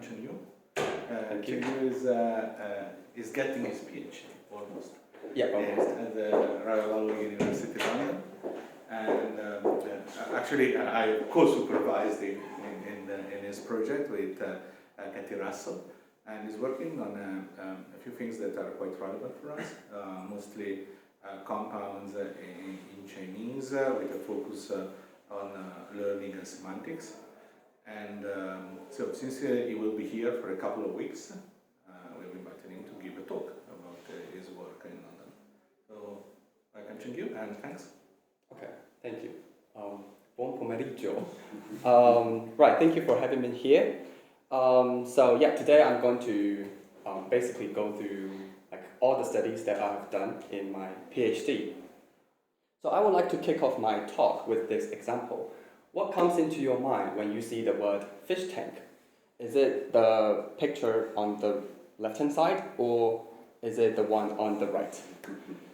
welcome Cheng-Yu. Cheng-Yu is getting his PhD, almost. Yeah. At the RHUL University, London. And actually, I co-supervised in his project with Cathy Russell, and he's working on a few things that are quite relevant for us, mostly compounds in Chinese, with a focus on learning and semantics. And so since he will be here for a couple of weeks, we've invited him to give a talk about his work in London. So welcome Cheng-Yu, and thanks. Okay, thank you. Buon pomeriggio. Right, thank you for having me here. So yeah, today I'm going to basically go through all the studies that I've done in my PhD. So I would like to kick off my talk with this example. What comes into your mind when you see the word fish tank? Is it the picture on the left-hand side, or is it the one on the right?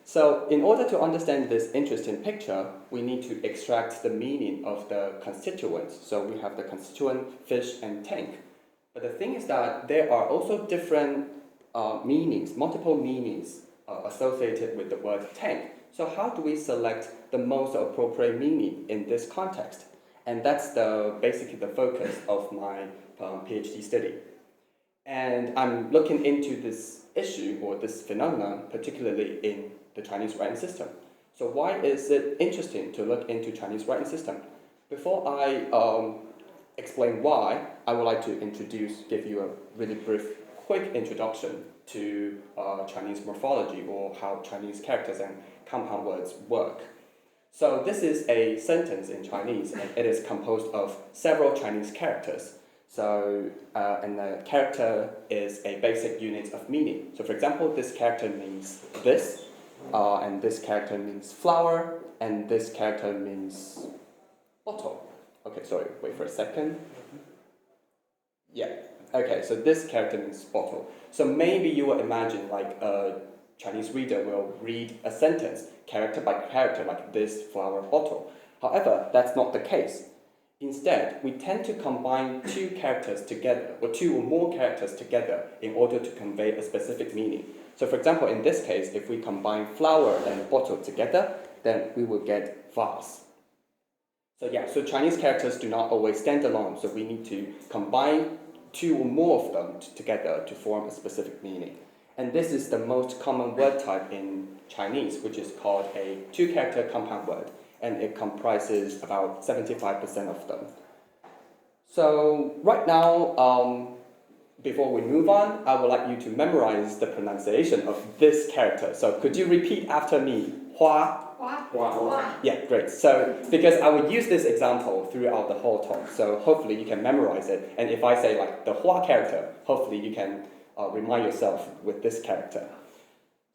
So in order to understand this interesting picture, we need to extract the meaning of the constituents. So we have the constituent, fish, and tank. But the thing is that there are also different meanings, multiple meanings associated with the word tank. So how do we select the most appropriate meaning in this context? And that's basically the focus of my PhD study. And I'm looking into this issue or this phenomenon, particularly in the Chinese writing system. So why is it interesting to look into Chinese writing system? Before I explain why, I would like to give you a really brief, quick introduction to Chinese morphology, or how Chinese characters and compound words work. So this is a sentence in Chinese, and it is composed of several Chinese characters. So, and the character is a basic unit of meaning. So for example, this character means this, and this character means flower, and this character means bottle. Okay, sorry, wait for a second. Yeah, okay, so this character means bottle. So maybe you will imagine like a Chinese reader will read a sentence, character by character, like this flower bottle. However, that's not the case. Instead, we tend to combine two characters together, or two or more characters together, in order to convey a specific meaning. So for example, in this case, if we combine flower and bottle together, then we will get vase. So yeah, so Chinese characters do not always stand alone, so we need to combine two or more of them together to form a specific meaning. And this is the most common word type in Chinese, which is called a two-character compound word, and it comprises about 75% of them. So right now, before we move on, I would like you to memorize the pronunciation of this character. So could you repeat after me? Hua. Hua. Yeah, great. So because I would use this example throughout the whole talk, so hopefully you can memorize it. And if I say like the Hua character, hopefully you can remind yourself with this character.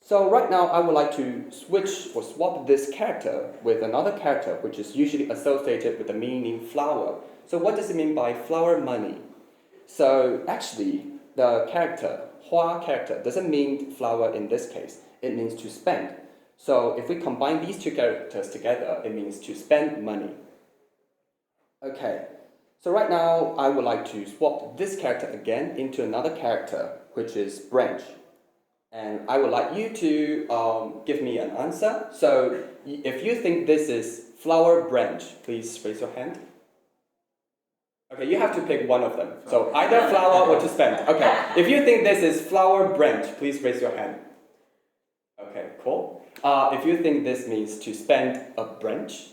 So right now I would like to switch or swap this character with another character which is usually associated with the meaning flower. So what does it mean by flower money? So actually the character, Hua character, doesn't mean flower in this case. It means to spend. So if we combine these two characters together, it means to spend money. Okay, so right now I would like to swap this character again into another character, which is branch. And I would like you to give me an answer. So if you think this is flower branch, please raise your hand. Okay, you have to pick one of them. So either flower or to spend. Okay, if you think this is flower branch, please raise your hand. Okay, cool. If you think this means to spend a branch.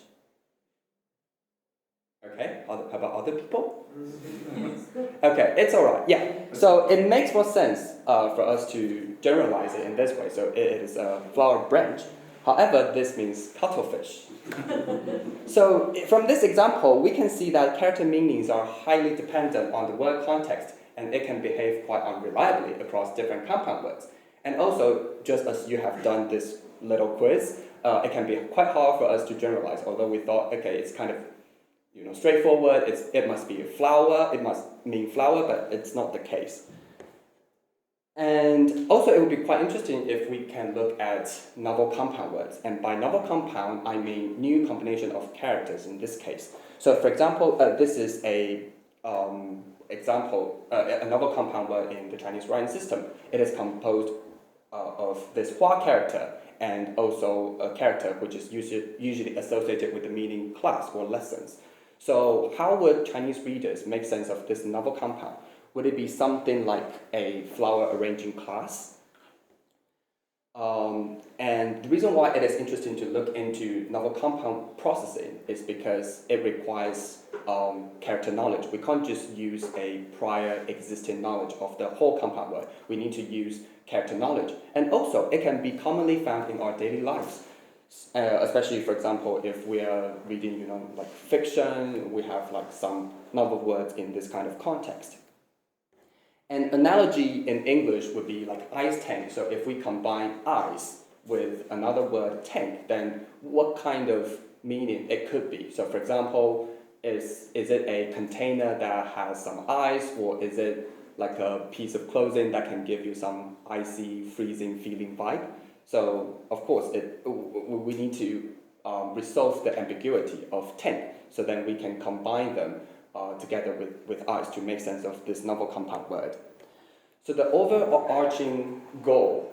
Okay, how about other people? Okay, it's alright, yeah. So it makes more sense for us to generalize it in this way. So it is a flower branch. However, this means cuttlefish. So from this example, we can see that character meanings are highly dependent on the word context, and it can behave quite unreliably across different compound words. And also, just as you have done this little quiz, it can be quite hard for us to generalize, although we thought, okay, it's kind of straightforward, it must be a flower, it must mean flower, but it's not the case. And also it would be quite interesting if we can look at novel compound words. And by novel compound, I mean new combination of characters in this case. So for example, this is a example, a novel compound word in the Chinese writing system, it is composed of this hua character and also a character which is usually associated with the meaning class or lessons. So how would Chinese readers make sense of this novel compound? Would it be something like a flower arranging class? And the reason why it is interesting to look into novel compound processing is because it requires character knowledge. We can't just use a prior existing knowledge of the whole compound word. We need to use character knowledge. And also, it can be commonly found in our daily lives. Especially, for example, if we are reading, like fiction, we have like some novel words in this kind of context. An analogy in English would be like ice tank. So if we combine ice with another word tank, then what kind of meaning it could be? So for example, is it a container that has some ice, or is it like a piece of clothing that can give you some icy, freezing feeling vibe? So of course, we need to resolve the ambiguity of tank, so then we can combine them together with ice to make sense of this novel compound word. So the overarching goal,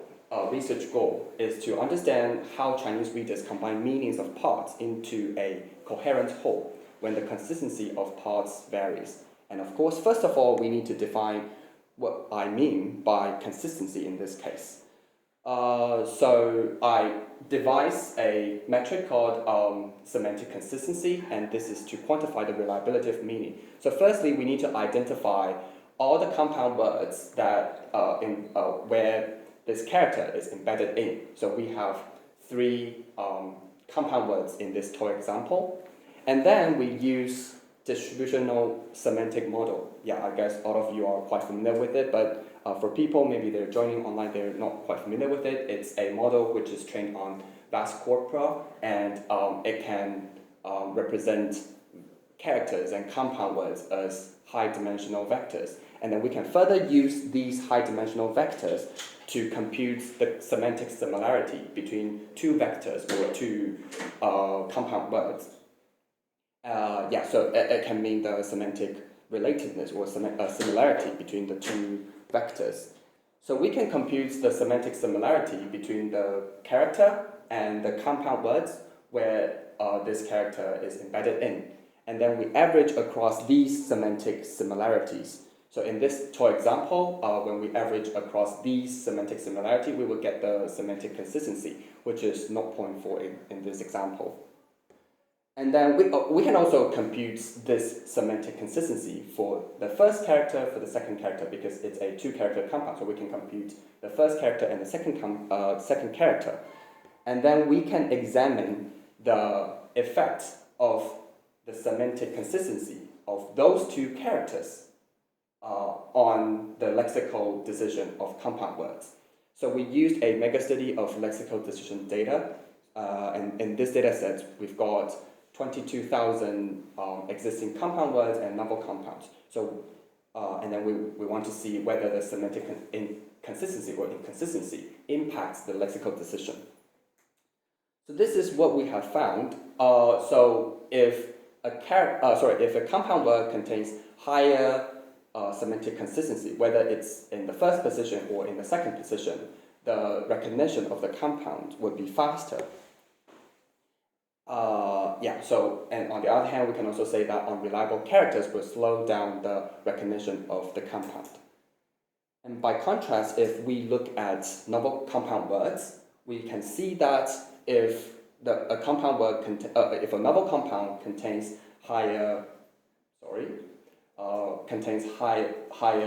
research goal, is to understand how Chinese readers combine meanings of parts into a coherent whole when the consistency of parts varies. And of course, first of all, we need to define what I mean by consistency in this case. So I devised a metric called semantic consistency, and this is to quantify the reliability of meaning. So firstly, we need to identify all the compound words that where this character is embedded in. So we have 3 compound words in this toy example, and then we use distributional semantic model. Yeah, I guess all of you are quite familiar with it, but for people, maybe they're joining online, they're not quite familiar with it. It's a model which is trained on vase corpora, and it can represent characters and compound words as high-dimensional vectors. And then we can further use these high-dimensional vectors to compute the semantic similarity between 2 vectors or 2 compound words. So it can mean the semantic relatedness or similarity between the 2 vectors. So we can compute the semantic similarity between the character and the compound words where this character is embedded in. And then we average across these semantic similarities. So in this toy example, when we average across these semantic similarity, we will get the semantic consistency, which is 0.4 in this example. And then we can also compute this semantic consistency for the first character, for the second character, because it's a 2-character compound. So we can compute the first character and the second character. And then we can examine the effect of the semantic consistency of those 2 characters on the lexical decision of compound words. So we used a mega study of lexical decision data, and in this data set, we've got 22,000 existing compound words and novel compounds. So, and then we want to see whether the semantic consistency or inconsistency impacts the lexical decision. So this is what we have found. So if a compound word contains higher semantic consistency, whether it's in the first position or in the second position, the recognition of the compound would be faster. And on the other hand, we can also say that unreliable characters will slow down the recognition of the compound. And by contrast, if we look at novel compound words, we can see that if a novel compound contains higher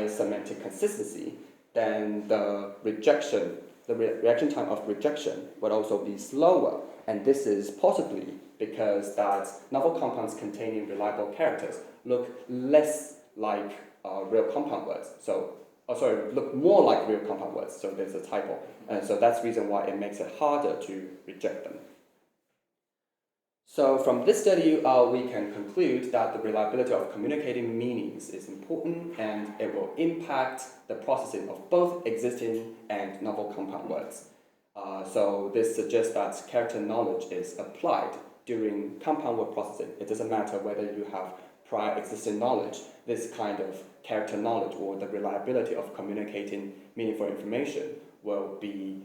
semantic consistency, then the reaction time of rejection would also be slower. And this is possibly because that novel compounds containing reliable characters look less like real compound words. Look more like real compound words. So there's a typo. And so that's the reason why it makes it harder to reject them. So from this study, we can conclude that the reliability of communicating meanings is important, and it will impact the processing of both existing and novel compound words. So this suggests that character knowledge is applied during compound word processing. It doesn't matter whether you have prior existing knowledge, this kind of character knowledge or the reliability of communicating meaningful information will be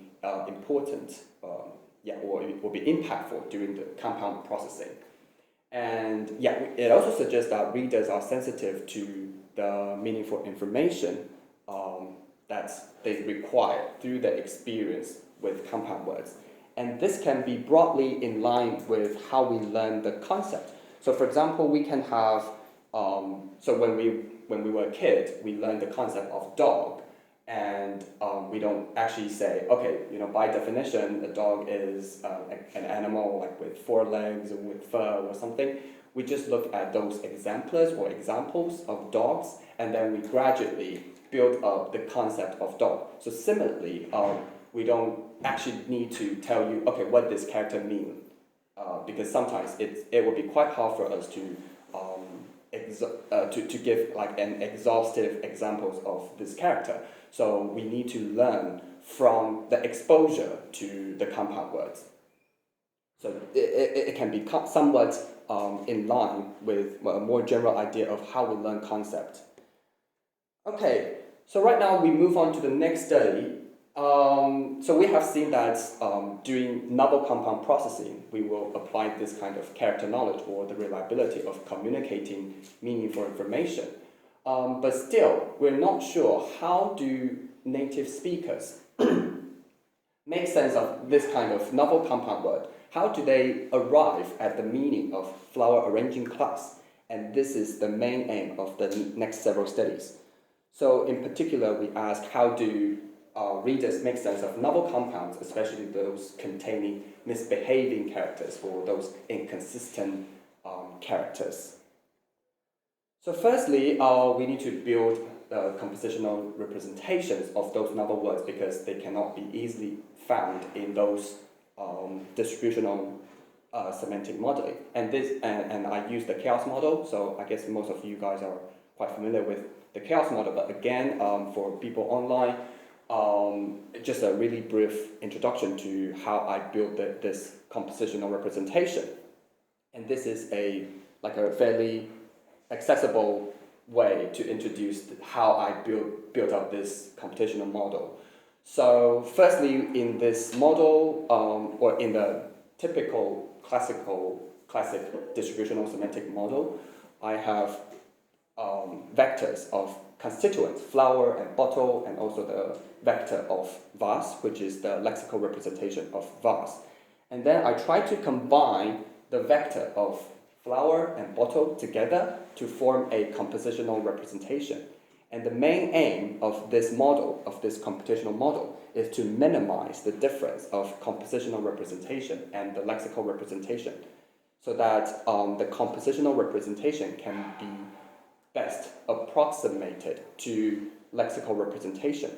important, or it will be impactful during the compound processing. And it also suggests that readers are sensitive to the meaningful information that they require through their experience with compound words. And this can be broadly in line with how we learn the concept. So for example, we can have, so when we were a kid, we learned the concept of dog, and we don't actually say, okay, by definition, a dog is an animal like with 4 legs or with fur or something. We just look at those exemplars or examples of dogs, and then we gradually build up the concept of dog. So similarly, we don't actually need to tell you, okay, what this character means, because sometimes it will be quite hard for us to give like an exhaustive examples of this character. So we need to learn from the exposure to the compound words. So it can be somewhat in line with a more general idea of how we learn concept. Okay, so right now we move on to the next study. So we have seen that during novel compound processing, we will apply this kind of character knowledge or the reliability of communicating meaningful information. But still, we're not sure how do native speakers make sense of this kind of novel compound word. How do they arrive at the meaning of flower arranging class? And this is the main aim of the next several studies. So in particular, we ask how do readers make sense of novel compounds, especially those containing misbehaving characters or those inconsistent characters. So firstly, we need to build compositional representations of those novel words because they cannot be easily found in those distributional semantic modeling. And I use the chaos model, so I guess most of you guys are quite familiar with the chaos model, but again, for people online, just a really brief introduction to how I built this compositional representation. And this is a fairly accessible way to introduce how I built up this computational model. So firstly, in this model, or in the typical classic distributional semantic model, I have vectors of constituents, flower and bottle, and also the vector of vase, which is the lexical representation of vase. And then I try to combine the vector of flower and bottle together to form a compositional representation. And the main aim of this model, of this computational model, is to minimize the difference of compositional representation and the lexical representation, so that the compositional representation can be best approximated to lexical representation.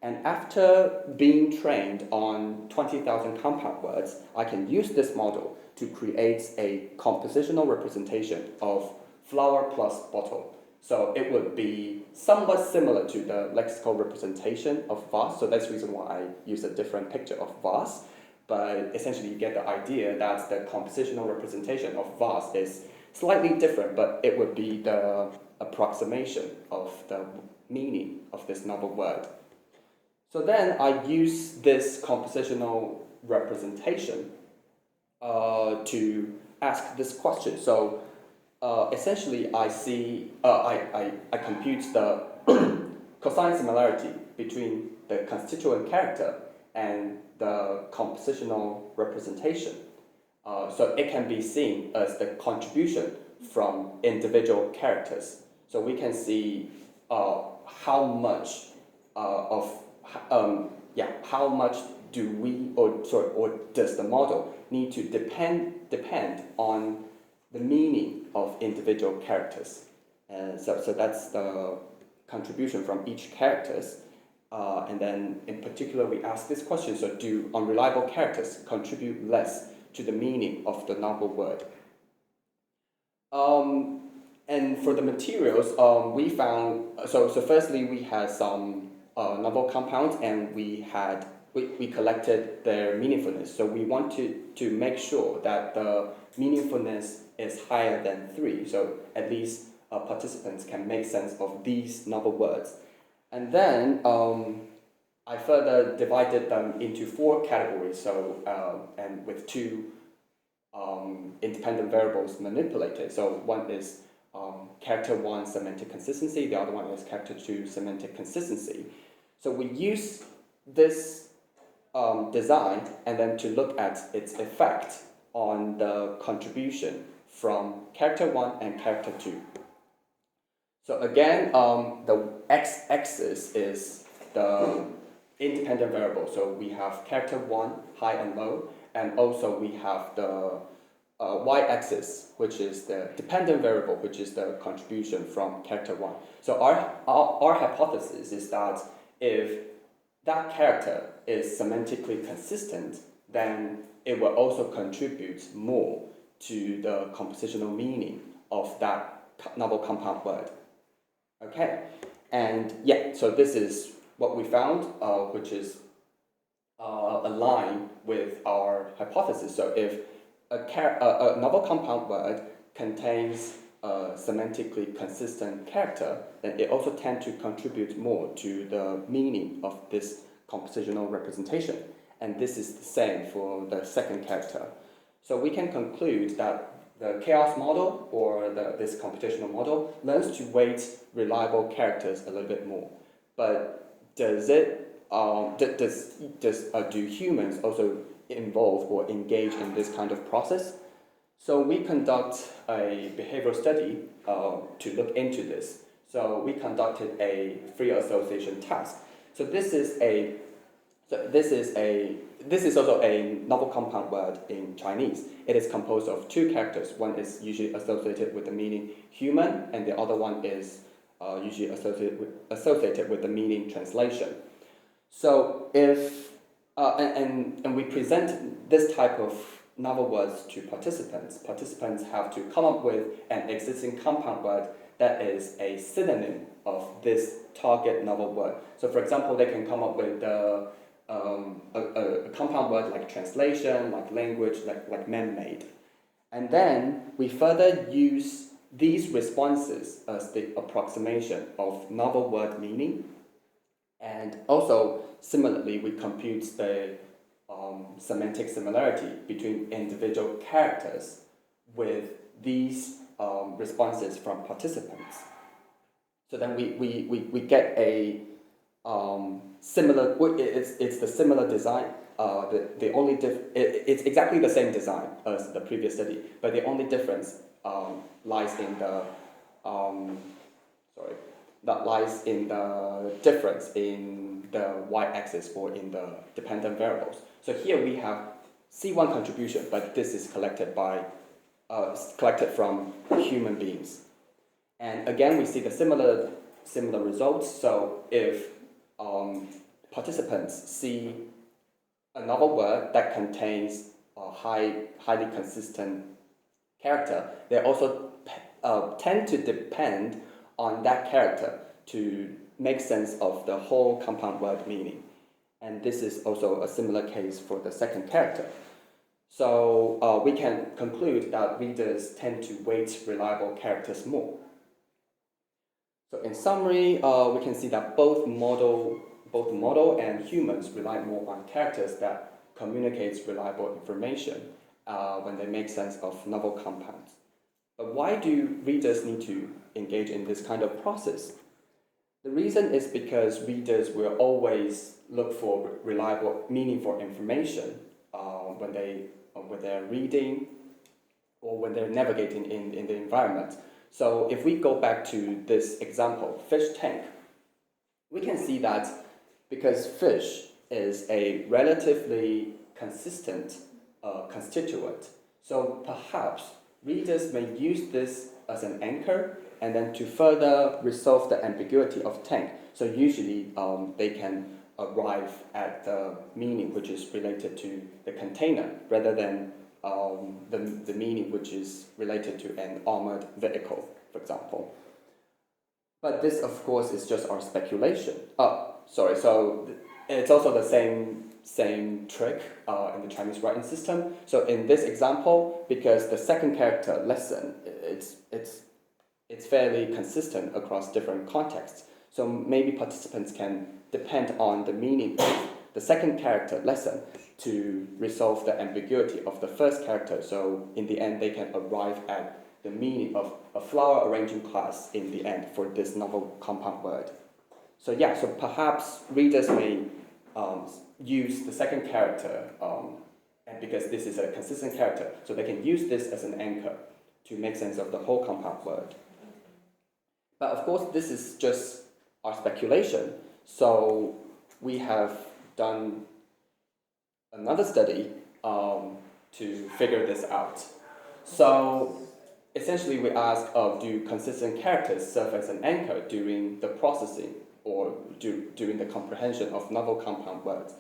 And after being trained on 20,000 compound words, I can use this model to create a compositional representation of flower plus bottle. So it would be somewhat similar to the lexical representation of vase. So that's the reason why I use a different picture of vase. But essentially you get the idea that the compositional representation of vase is slightly different, but it would be the approximation of the meaning of this novel word. So then I use this compositional representation to ask this question. So essentially I see, I compute the cosine similarity between the constituent character and the compositional representation. So it can be seen as the contribution from individual characters. So we can see how much how much do we, or does the model need to depend on the meaning of individual characters. So that's the contribution from each characters. And then in particular, we ask this question, so do unreliable characters contribute less to the meaning of the novel word? And for the materials, we found, so firstly we had some novel compounds, and we had we collected their meaningfulness. So we want to make sure that the meaningfulness is higher than 3. So at least participants can make sense of these novel words. And then I further divided them into 4 categories. So and with 2 independent variables manipulated. So one is character 1 semantic consistency, the other one is character 2 semantic consistency. So we use this design and then to look at its effect on the contribution from character 1 and character 2. So again, the x-axis is the independent variable. So we have character 1, high and low, and also we have the y-axis, which is the dependent variable, which is the contribution from character 1. So our hypothesis is that if that character is semantically consistent, then it will also contribute more to the compositional meaning of that novel compound word. Okay, and yeah, so this is what we found, which is aligned with our hypothesis. So if a novel compound word contains a semantically consistent character, then it also tends to contribute more to the meaning of this compositional representation. And this is the same for the second character. So we can conclude that the chaos model or this computational model learns to weight reliable characters a little bit more. But does it do humans also involve or engage in this kind of process? So we conduct a behavioral study to look into this. So we conducted a free association task. So this is also a novel compound word in Chinese. It is composed of 2 characters. One is usually associated with the meaning human, and the other one is usually associated with the meaning translation. So if and we present this type of novel words to participants. Participants have to come up with an existing compound word that is a synonym of this target novel word. So for example, they can come up with a compound word like translation, like language, like man-made. And then we further use these responses as the approximation of novel word meaning. And also, similarly, we compute the semantic similarity between individual characters with these responses from participants. So then we get a similar, it's the similar design. The only it's exactly the same design as the previous study, but the only difference lies in the lies in the difference in the y-axis or in the dependent variables. So here we have C1 contribution, but this is collected from human beings. And again, we see the similar results. So if participants see a novel word that contains a highly consistent character, they also tend to depend on that character to make sense of the whole compound word meaning. And this is also a similar case for the second character. So we can conclude that readers tend to weight reliable characters more. So in summary, we can see that both model and humans rely more on characters that communicates reliable information when they make sense of novel compounds. But why do readers need to engage in this kind of process? The reason is because readers will always look for reliable, meaningful information when they're reading or when they're navigating in the environment. So if we go back to this example, fish tank, we can see that because fish is a relatively consistent constituent, so perhaps readers may use this as an anchor and then to further resolve the ambiguity of tank. So usually they can arrive at the meaning which is related to the container rather than the meaning which is related to an armored vehicle, for example. But this, of course, is just our speculation. So it's also the same same trick in the Chinese writing system. So in this example, because the second character lesson, it's fairly consistent across different contexts. So maybe participants can depend on the meaning of the second character lesson to resolve the ambiguity of the first character. So in the end, they can arrive at the meaning of a flower arranging class in the end for this novel compound word. So yeah, so perhaps readers may use the second character, and because this is a consistent character, so they can use this as an anchor to make sense of the whole compound word. But of course, this is just our speculation. So we have done another study to figure this out. So essentially, we ask, do consistent characters serve as an anchor during the processing or during the comprehension of novel compound words?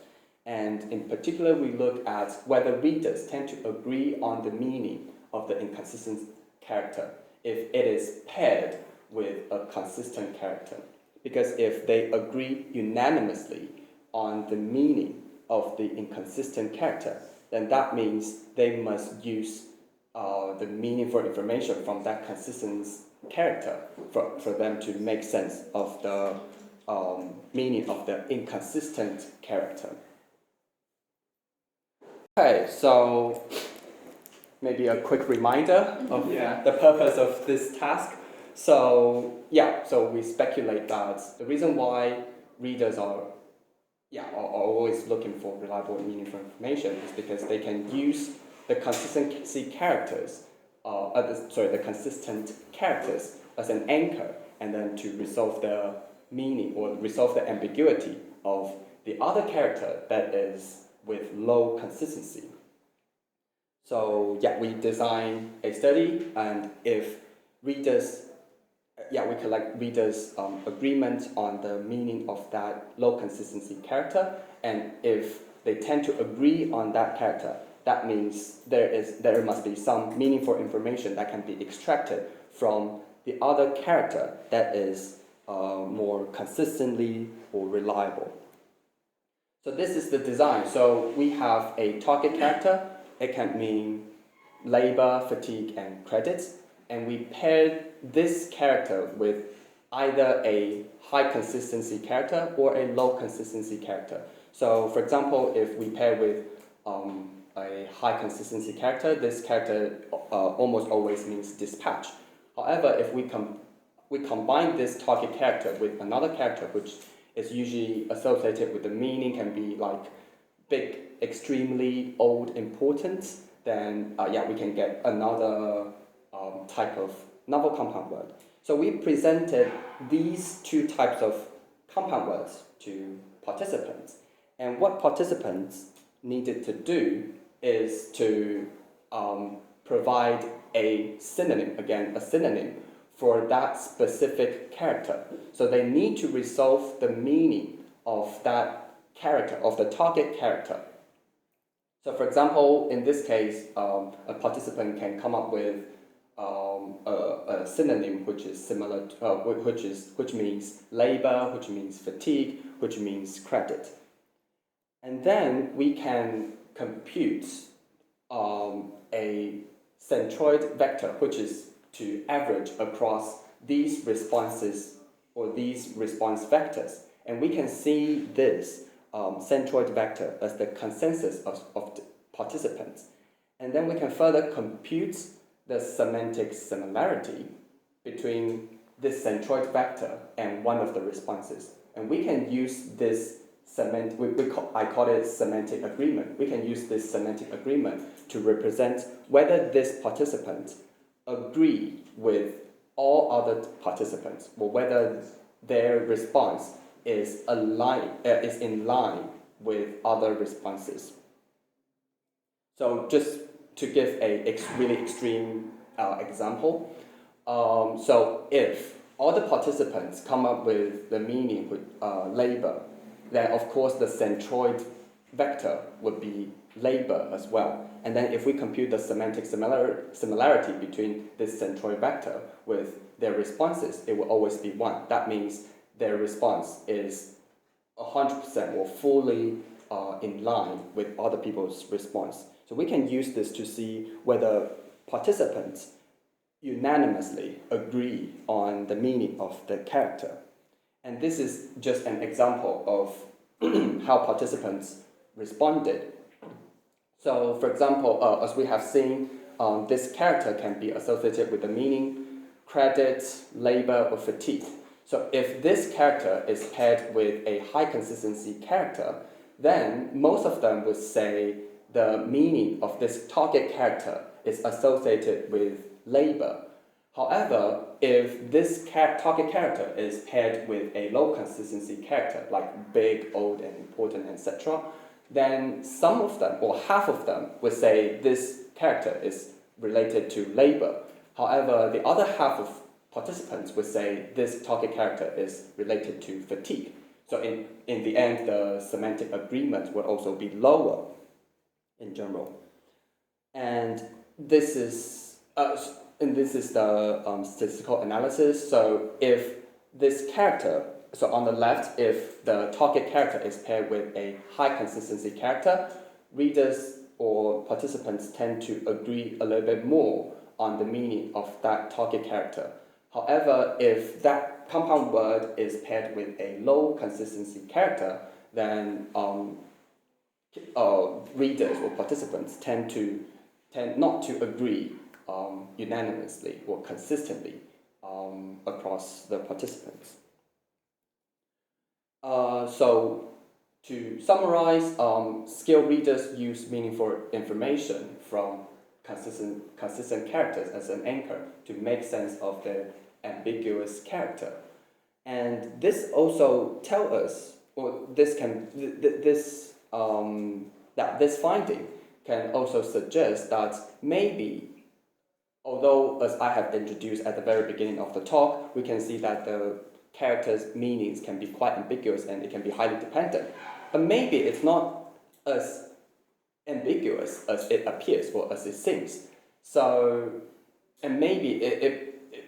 And in particular, we look at whether readers tend to agree on the meaning of the inconsistent character if it is paired with a consistent character. Because if they agree unanimously on the meaning of the inconsistent character, then that means they must use the meaningful information from that consistent character for them to make sense of the meaning of the inconsistent character. Okay, so maybe a quick reminder of the purpose of this task. So yeah, so we speculate that the reason why readers are always looking for reliable and meaningful information is because they can use the consistency characters, the consistent characters as an anchor, and then to resolve the meaning or resolve the ambiguity of the other character that is with low consistency. So yeah, we design a study, and if readers, we collect readers' agreement on the meaning of that low consistency character, and if they tend to agree on that character, that means there must be some meaningful information that can be extracted from the other character that is more consistently or reliable. So this is the design. So we have a target character. It can mean labor, fatigue, and credits. And we pair this character with either a high consistency character or a low consistency character. So for example, if we pair with a high consistency character, this character almost always means dispatch. However, if we combine this target character with another character, which is usually associated with the meaning, can be like big, extremely old, important, then we can get another type of novel compound word. So we presented these two types of compound words to participants. And what participants needed to do is to provide a synonym for that specific character. So they need to resolve the meaning of that character, of the target character. So for example, in this case, a participant can come up with a synonym which is similar, which means labor, which means fatigue, which means credit. And then we can compute a centroid vector, which is to average across these responses or these response vectors. And we can see this centroid vector as the consensus of the participants. And then we can further compute the semantic similarity between this centroid vector and one of the responses. And we can use this I call it semantic agreement. We can use this semantic agreement to represent whether this participant agree with all other participants, or whether their response is in line with other responses. So just to give a really extreme example, so if all the participants come up with the meaning with labor, then of course the centroid vector would be labor as well. And then if we compute the semantic similarity between this centroid vector with their responses, it will always be 1. That means their response is 100% or fully in line with other people's response. So we can use this to see whether participants unanimously agree on the meaning of the character. And this is just an example of how participants responded. So, for example, as we have seen, this character can be associated with the meaning, credit, labor, or fatigue. So if this character is paired with a high consistency character, then most of them would say the meaning of this target character is associated with labor. However, if this target character is paired with a low consistency character, like big, old, and important, etc., then some of them, or half of them, would say this character is related to labor. However, the other half of participants would say this target character is related to fatigue. So in the end, the semantic agreement will also be lower in general. And this is the statistical analysis. So if this character, so on the left, if the target character is paired with a high consistency character, readers or participants tend to agree a little bit more on the meaning of that target character. However, if that compound word is paired with a low consistency character, then readers or participants tend not to agree unanimously or consistently across the participants. So to summarize, skilled readers use meaningful information from consistent characters as an anchor to make sense of the ambiguous character. And this also tells us, or this finding can also suggest that maybe, although as I have introduced at the very beginning of the talk, we can see that the characters' meanings can be quite ambiguous and it can be highly dependent. But maybe it's not as ambiguous as it appears or as it seems. So, and maybe it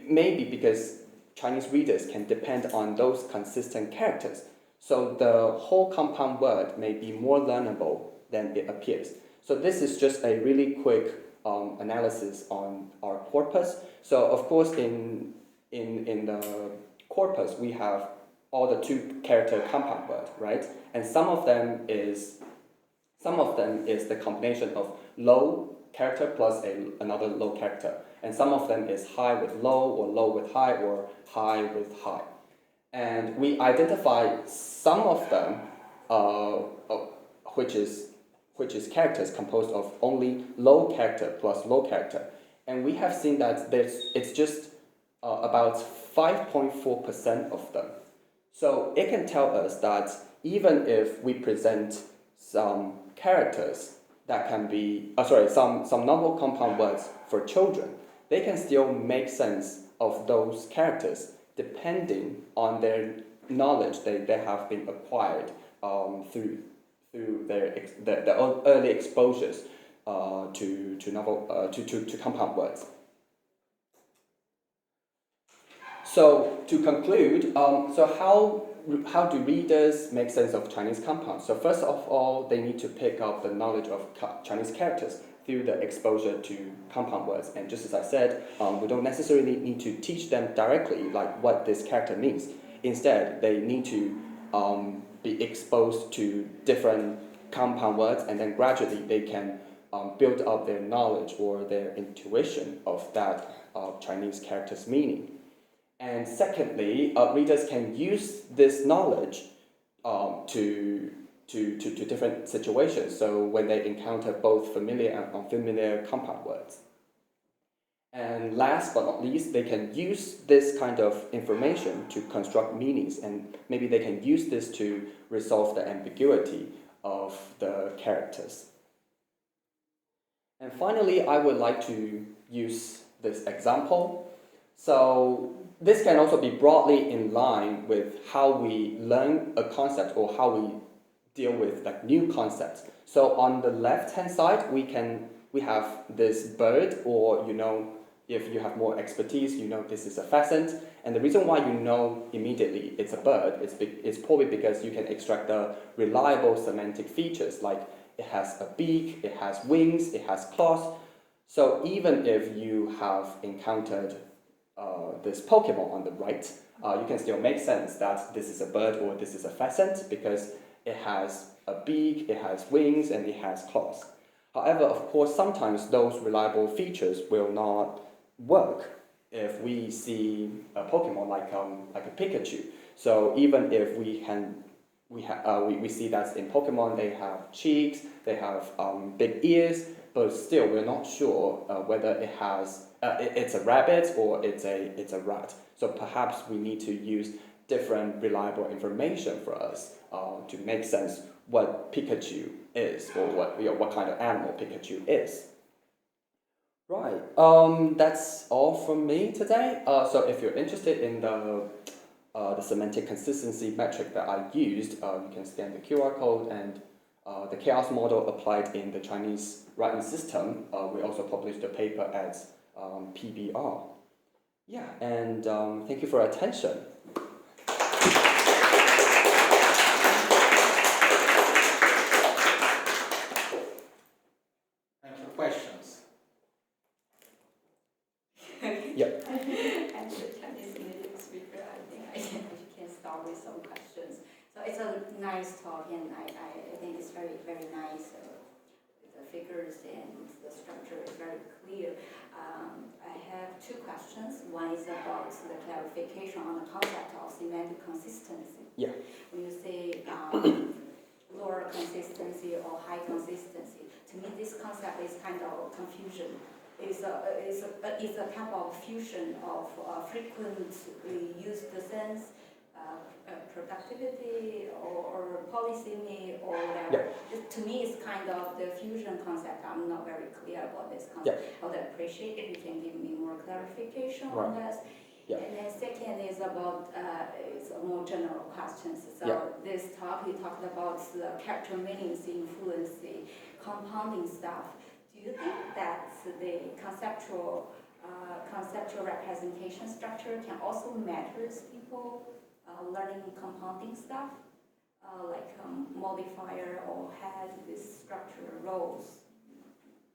may be because Chinese readers can depend on those consistent characters. So the whole compound word may be more learnable than it appears. So this is just a really quick analysis on our corpus. So of course in the corpus we have all the two character compound word, right? And some of them is the combination of low character plus another low character. And some of them is high with low, or low with high, or high with high. And we identify some of them, which is characters composed of only low character plus low character. And we have seen that it's just about 5.4% of them. So it can tell us that even if we present some characters that can be, some novel compound words for children, they can still make sense of those characters depending on their knowledge they have been acquired through their early exposures to compound words. So to conclude, how do readers make sense of Chinese compounds? So first of all, they need to pick up the knowledge of Chinese characters through the exposure to compound words. And just as I said, we don't necessarily need to teach them directly like what this character means. Instead, they need to be exposed to different compound words, and then gradually they can build up their knowledge or their intuition of that Chinese character's meaning. And secondly, readers can use this knowledge to different situations. So when they encounter both familiar and unfamiliar compound words. And last but not least, they can use this kind of information to construct meanings, and maybe they can use this to resolve the ambiguity of the characters. And finally, I would like to use this example. So this can also be broadly in line with how we learn a concept or how we deal with like new concepts. So on the left-hand side, we have this bird, or if you have more expertise, you know this is a pheasant. And the reason why you know immediately it's a bird is probably because you can extract the reliable semantic features, like it has a beak, it has wings, it has claws. So even if you have encountered this Pokemon on the right, you can still make sense that this is a bird or this is a pheasant because it has a beak, it has wings, and it has claws. However, of course, sometimes those reliable features will not work if we see a Pokemon like a Pikachu. So even if we see that in Pokemon they have cheeks, they have big ears, but still we're not sure whether it's a rabbit or it's a rat. So perhaps we need to use different reliable information for us to make sense what Pikachu is or what kind of animal Pikachu is. Right. That's all from me today. So if you're interested in the semantic consistency metric that I used, you can scan the QR code and the chaos model applied in the Chinese writing system. We also published a paper at PBR. Yeah, and thank you for your attention. Thank you. Questions? Yep. As a Chinese native speaker, I think we can start with some questions. So it's a nice talk, and I think it's very, very nice. The figures and the structure is very clear. I have two questions. One is about the clarification on the concept of semantic consistency. Yeah. When you say lower consistency or high consistency, to me this concept is kind of confusion. It's a type of fusion of frequently used sense, productivity, or polysymy, or whatever. Yeah. To me, it's kind of the fusion concept. I'm not very clear about this concept. Yeah. I would appreciate if you can give me more clarification Right. on this. Yeah. And then second is about it's a more general questions. So Yeah. this talk, you talked about the character meanings influence the compounding stuff. Do you think that the conceptual representation structure can also matters people learning compounding stuff, like modifier or had this structure roles?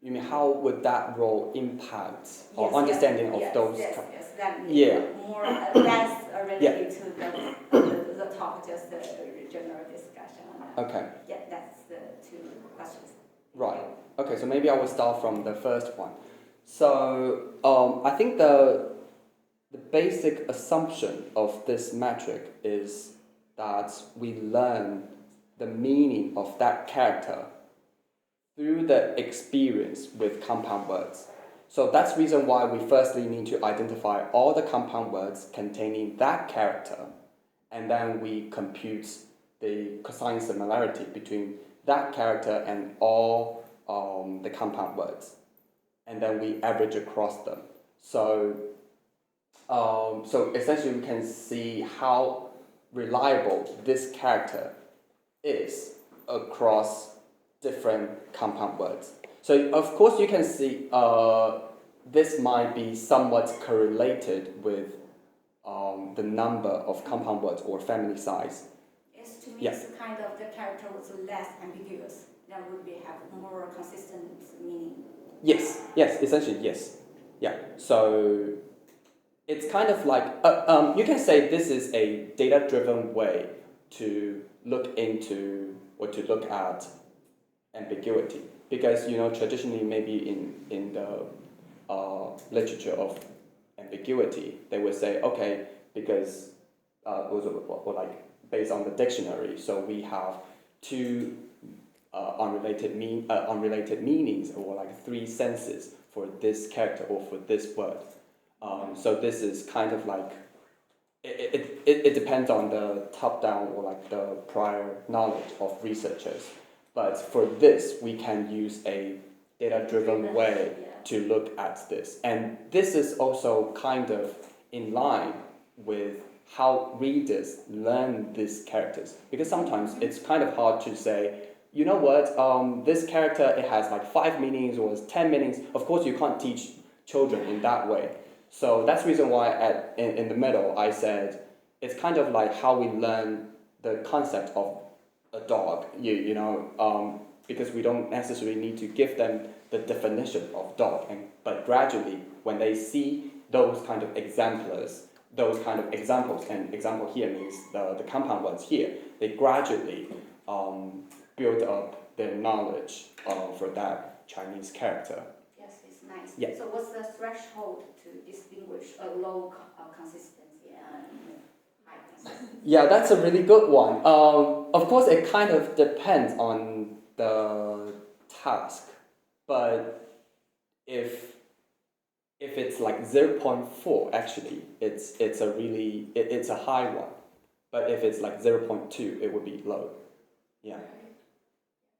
You mean how would that role impact our Yes, understanding of yes, those? Yes, that Yeah. more less related to the talk, just the general discussion on that. Okay. Yeah, that's the two questions. Right. Okay, so maybe I will start from the first one. So I think the basic assumption of this metric is that we learn the meaning of that character through the experience with compound words. So that's the reason why we firstly need to identify all the compound words containing that character, and then we compute the cosine similarity between that character and all the compound words, and then we average across them. So essentially we can see how reliable this character is across different compound words. So of course you can see this might be somewhat correlated with the number of compound words or family size. Yes, to me Yeah. it's kind of the character was less ambiguous. That would be have more consistent meaning. Yes, essentially yes. Yeah, so it's kind of like, you can say this is a data-driven way to look into or to look at ambiguity. Because, traditionally maybe in the literature of ambiguity, they would say, okay, because, or like based on the dictionary, so we have two unrelated meanings or like three senses for this character or for this word. So this is kind of like, it depends on the top-down or like the prior knowledge of researchers. But for this, we can use a data-driven way to look at this. And this is also kind of in line with how readers learn these characters. Because sometimes it's kind of hard to say, you know what, this character, it has like 5 meanings or 10 meanings. Of course, you can't teach children in that way. So that's the reason why in the middle I said it's kind of like how we learn the concept of a dog, because we don't necessarily need to give them the definition of dog, but gradually when they see those kind of examples, and example here means the compound ones here, they gradually build up their knowledge for that Chinese character. Yes, it's nice. Yeah. So what's the threshold to distinguish a low consistency and high consistency? Yeah, that's a really good one. Of course, it kind of depends on the task, but if it's like 0.4, actually, it's a high one. But if it's like 0.2, it would be low. Yeah.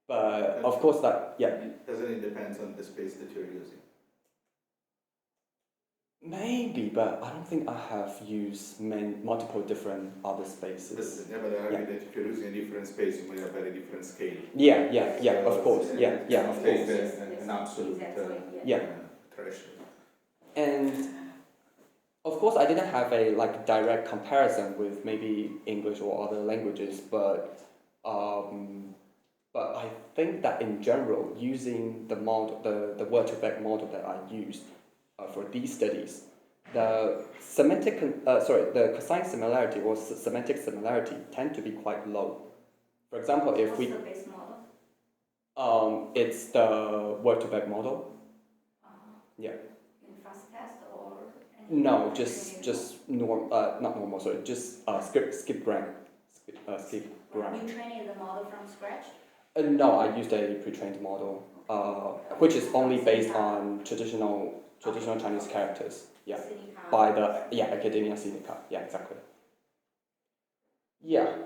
But of course Doesn't it depend on the space that you're using? Maybe, but I don't think I have used multiple different other spaces. Yeah, but I argue that if you're using a different space, you might have very different scale. Yeah, of course. Yeah, of Take course. an absolute threshold. And of course, I didn't have a direct comparison with maybe English or other languages, but I think that in general, using the model, the word-to-vec model that I used for these studies, the cosine similarity or semantic similarity tend to be quite low. For example, if What's we the base model? it's the word-to-vec model. In fast test or? No, just not normal. Sorry, just skip grammar. Skip grammar. You trained the model from scratch? No, I used a pre-trained model, which is only based on traditional Chinese characters. Yeah, Sinica. by the Academia Sinica. Yeah, exactly. Yeah.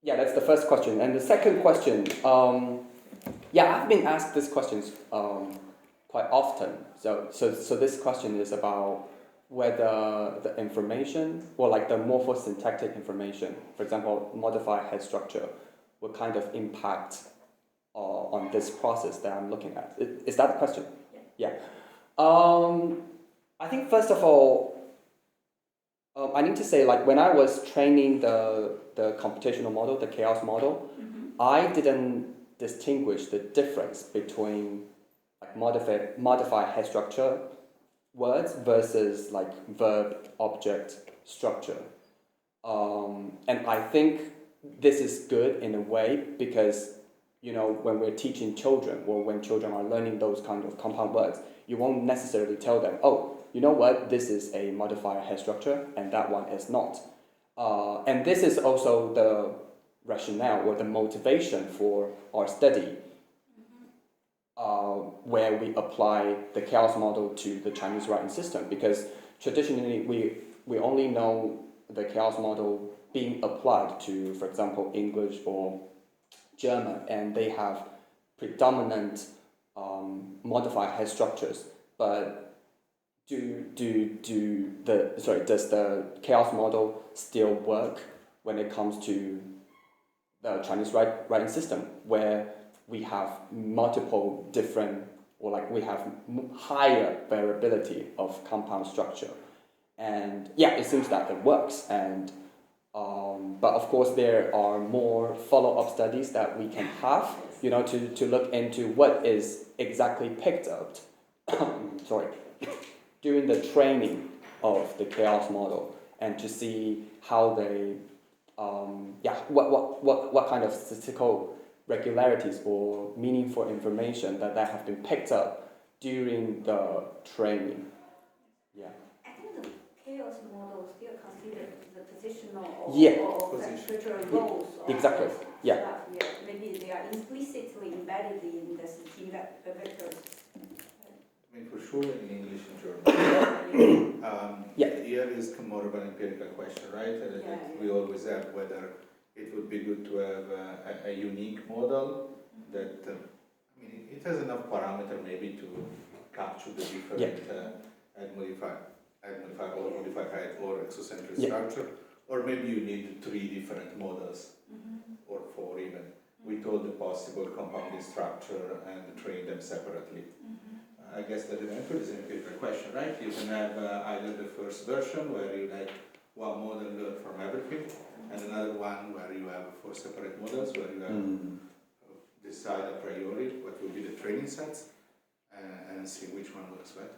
That's the first question, and the second question. I've been asked these questions quite often. So this question is about whether the information, or the morphosyntactic information, for example, modified head structure, will kind of impact on this process that I'm looking at. Is that the question? Yeah. I think first of all, I need to say when I was training the computational model, the chaos model, I didn't distinguish the difference between modified head structure words versus verb object structure, and I think this is good in a way because when we're teaching children or when children are learning those kind of compound words, you won't necessarily tell them, oh, you know what, this is a modified head structure and that one is not, and this is also the rationale or the motivation for our study, where we apply the chaos model to the Chinese writing system, because traditionally we only know the chaos model being applied to, for example, English or German, and they have predominant modified head structures. But does the chaos model still work when it comes to the Chinese writing system, where we have multiple different, or we have higher variability of compound structure? And it seems that it works. And but of course there are more follow-up studies that we can have, to look into what is exactly picked up during the training of the chaos model, and to see how they what kind of statistical regularities or meaningful information that have been picked up during the training. I think the chaos model still considers the positional or structural roles. Exactly. Stuff. Maybe they are implicitly embedded in the scheme vectors. I mean, for sure in English and German. Here is more of an empirical question, right? We always have whether it would be good to have a unique model that, it has enough parameter maybe to capture the different add modified height or exocentric structure, or maybe you need 3 different models, or 4 even, with all the possible compounding structure and train them separately. I guess that the method is in the question, right? You can have either the first version where you like one model learn from everything, and another one where you have four separate models where you have decide a priori what will be the training sets and see which one works better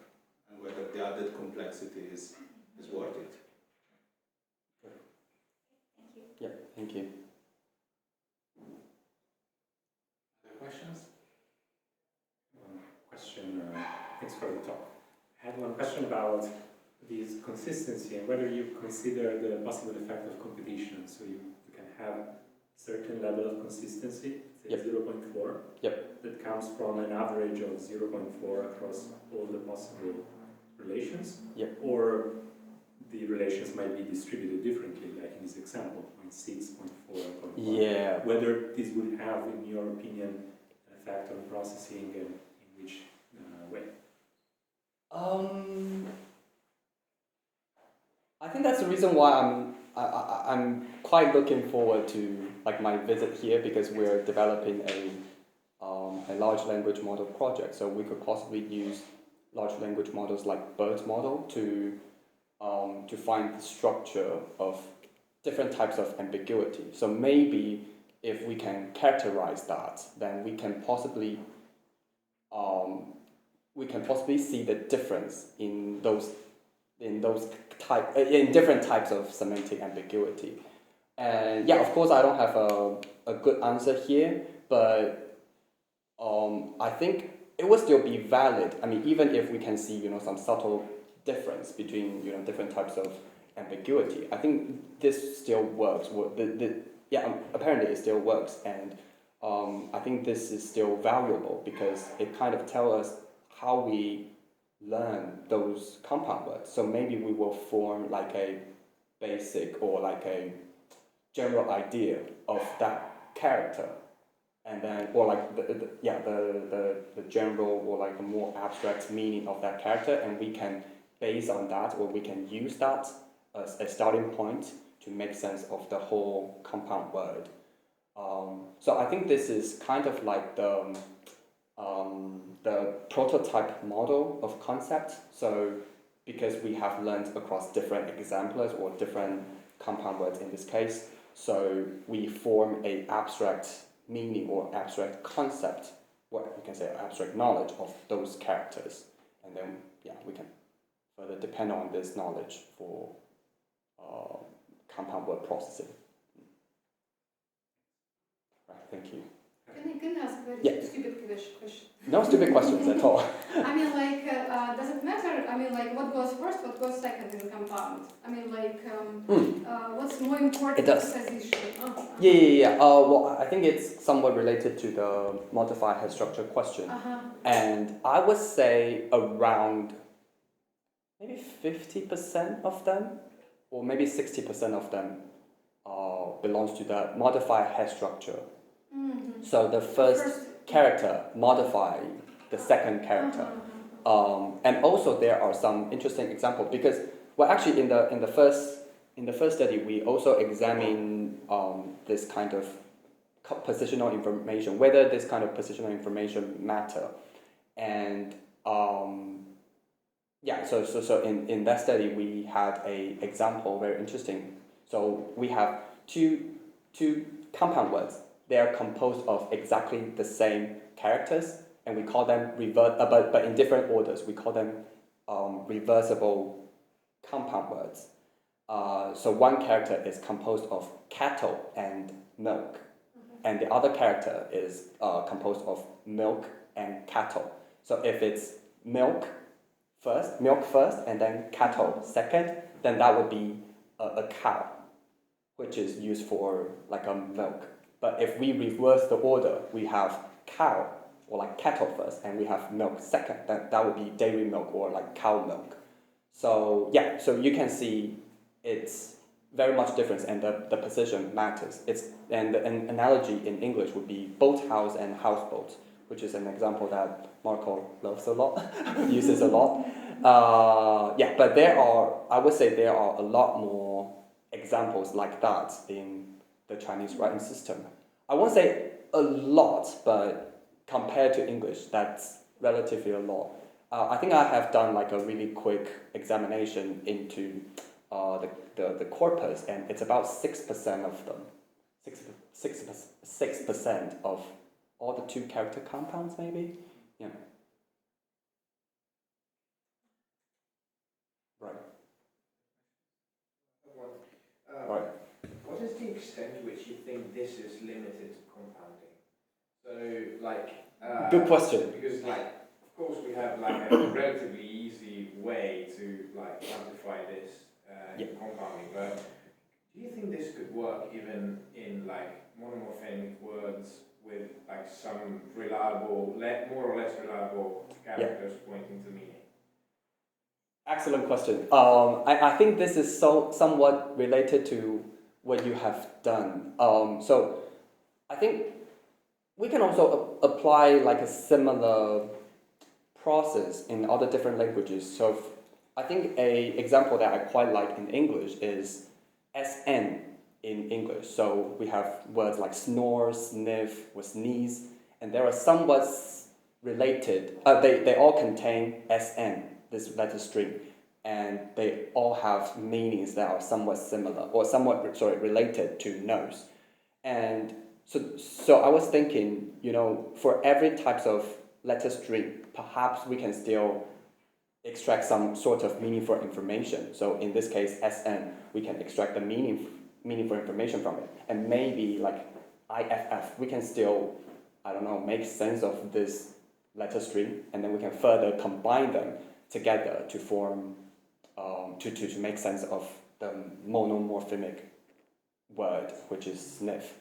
and whether the added complexity is worth it. Thank you. Yeah, thank you. Other questions? Question, thanks for the talk. I had one question about this consistency and whether you consider the possible effect of competition. So you can have certain level of consistency, say 0.4, that comes from an average of 0.4 across all the possible relations, or the relations might be distributed differently, like in this example, 0.6, 0.4, 0.1. Yeah. Whether this would have, in your opinion, an effect on processing and in which way? I think that's the reason why I'm quite looking forward to like my visit here, because we're developing a large language model project. So we could possibly use large language models like BERT model to find the structure of different types of ambiguity. So maybe if we can characterize that, then we can possibly see the difference in different types of semantic ambiguity. And yeah, of course, I don't have a good answer here, but I think it will still be valid. I mean, even if we can see, some subtle difference between, different types of ambiguity, I think this still works. Apparently it still works, and I think this is still valuable because it kind of tells us how we learn those compound words. So maybe we will form like a basic or like a general idea of that character, and then or like the general or like a more abstract meaning of that character, and we can base on that, or we can use that as a starting point to make sense of the whole compound word. So I think this is kind of like the prototype model of concept. So because we have learned across different examples or different compound words in this case, so we form a abstract meaning or abstract concept, what you can say abstract knowledge of those characters, and then we can further depend on this knowledge for compound word processing. Right, thank you. Can I ask a very stupid question? No stupid questions at all. I mean, like, does it matter? I mean, like, what goes first, what goes second in compound? I mean, like, what's more important? It does. Yeah. Well, I think it's somewhat related to the modified head structure question. And I would say around maybe 50% of them, or maybe 60% of them belongs to the modified head structure. So the first character modify the second character, and also there are some interesting examples because actually in the first study we also examine this kind of positional information, whether this kind of positional information matter, and so in that study we had a example very interesting. So we have two compound words. They are composed of exactly the same characters, and we call them but in different orders. We call them reversible compound words. So one character is composed of cattle and milk, and the other character is composed of milk and cattle. So if it's milk first, and then cattle second, then that would be a cow, which is used for like a milk. But if we reverse the order, we have cow or like cattle first, and we have milk second, then that would be dairy milk or like cow milk. So so you can see it's very much different, and the position matters. And an analogy in English would be boathouse and houseboat, which is an example that Marco loves a lot, uses a lot. But I would say there are a lot more examples like that in the Chinese writing system. I won't say a lot, but compared to English, that's relatively a lot. I think I have done like a really quick examination into the corpus, and it's about 6% of them. 6% of all the 2-character compounds, maybe? Yeah. Right. Right. What is the extent to which you think this is limited to compounding? So, like... Good question. Because, like, of course we have, like, a relatively easy way to, like, quantify this in compounding, but do you think this could work even in, like, monomorphemic words with, like, some reliable, more or less reliable characters pointing to meaning? Excellent question. I think this is somewhat related to what you have done. So I think we can also apply like a similar process in other different languages. So I think a example that I quite like in English is SN in English. So we have words like snore, sniff, or sneeze, and they are somewhat related. They all contain SN, this letter string, and they all have meanings that are somewhat similar or somewhat related to nose. And so I was thinking, for every types of letter string, perhaps we can still extract some sort of meaningful information. So in this case, SN, we can extract the meaningful information from it. And maybe like IFF, we can still, make sense of this letter string, and then we can further combine them together to form, to make sense of the monomorphemic word, which is sniff.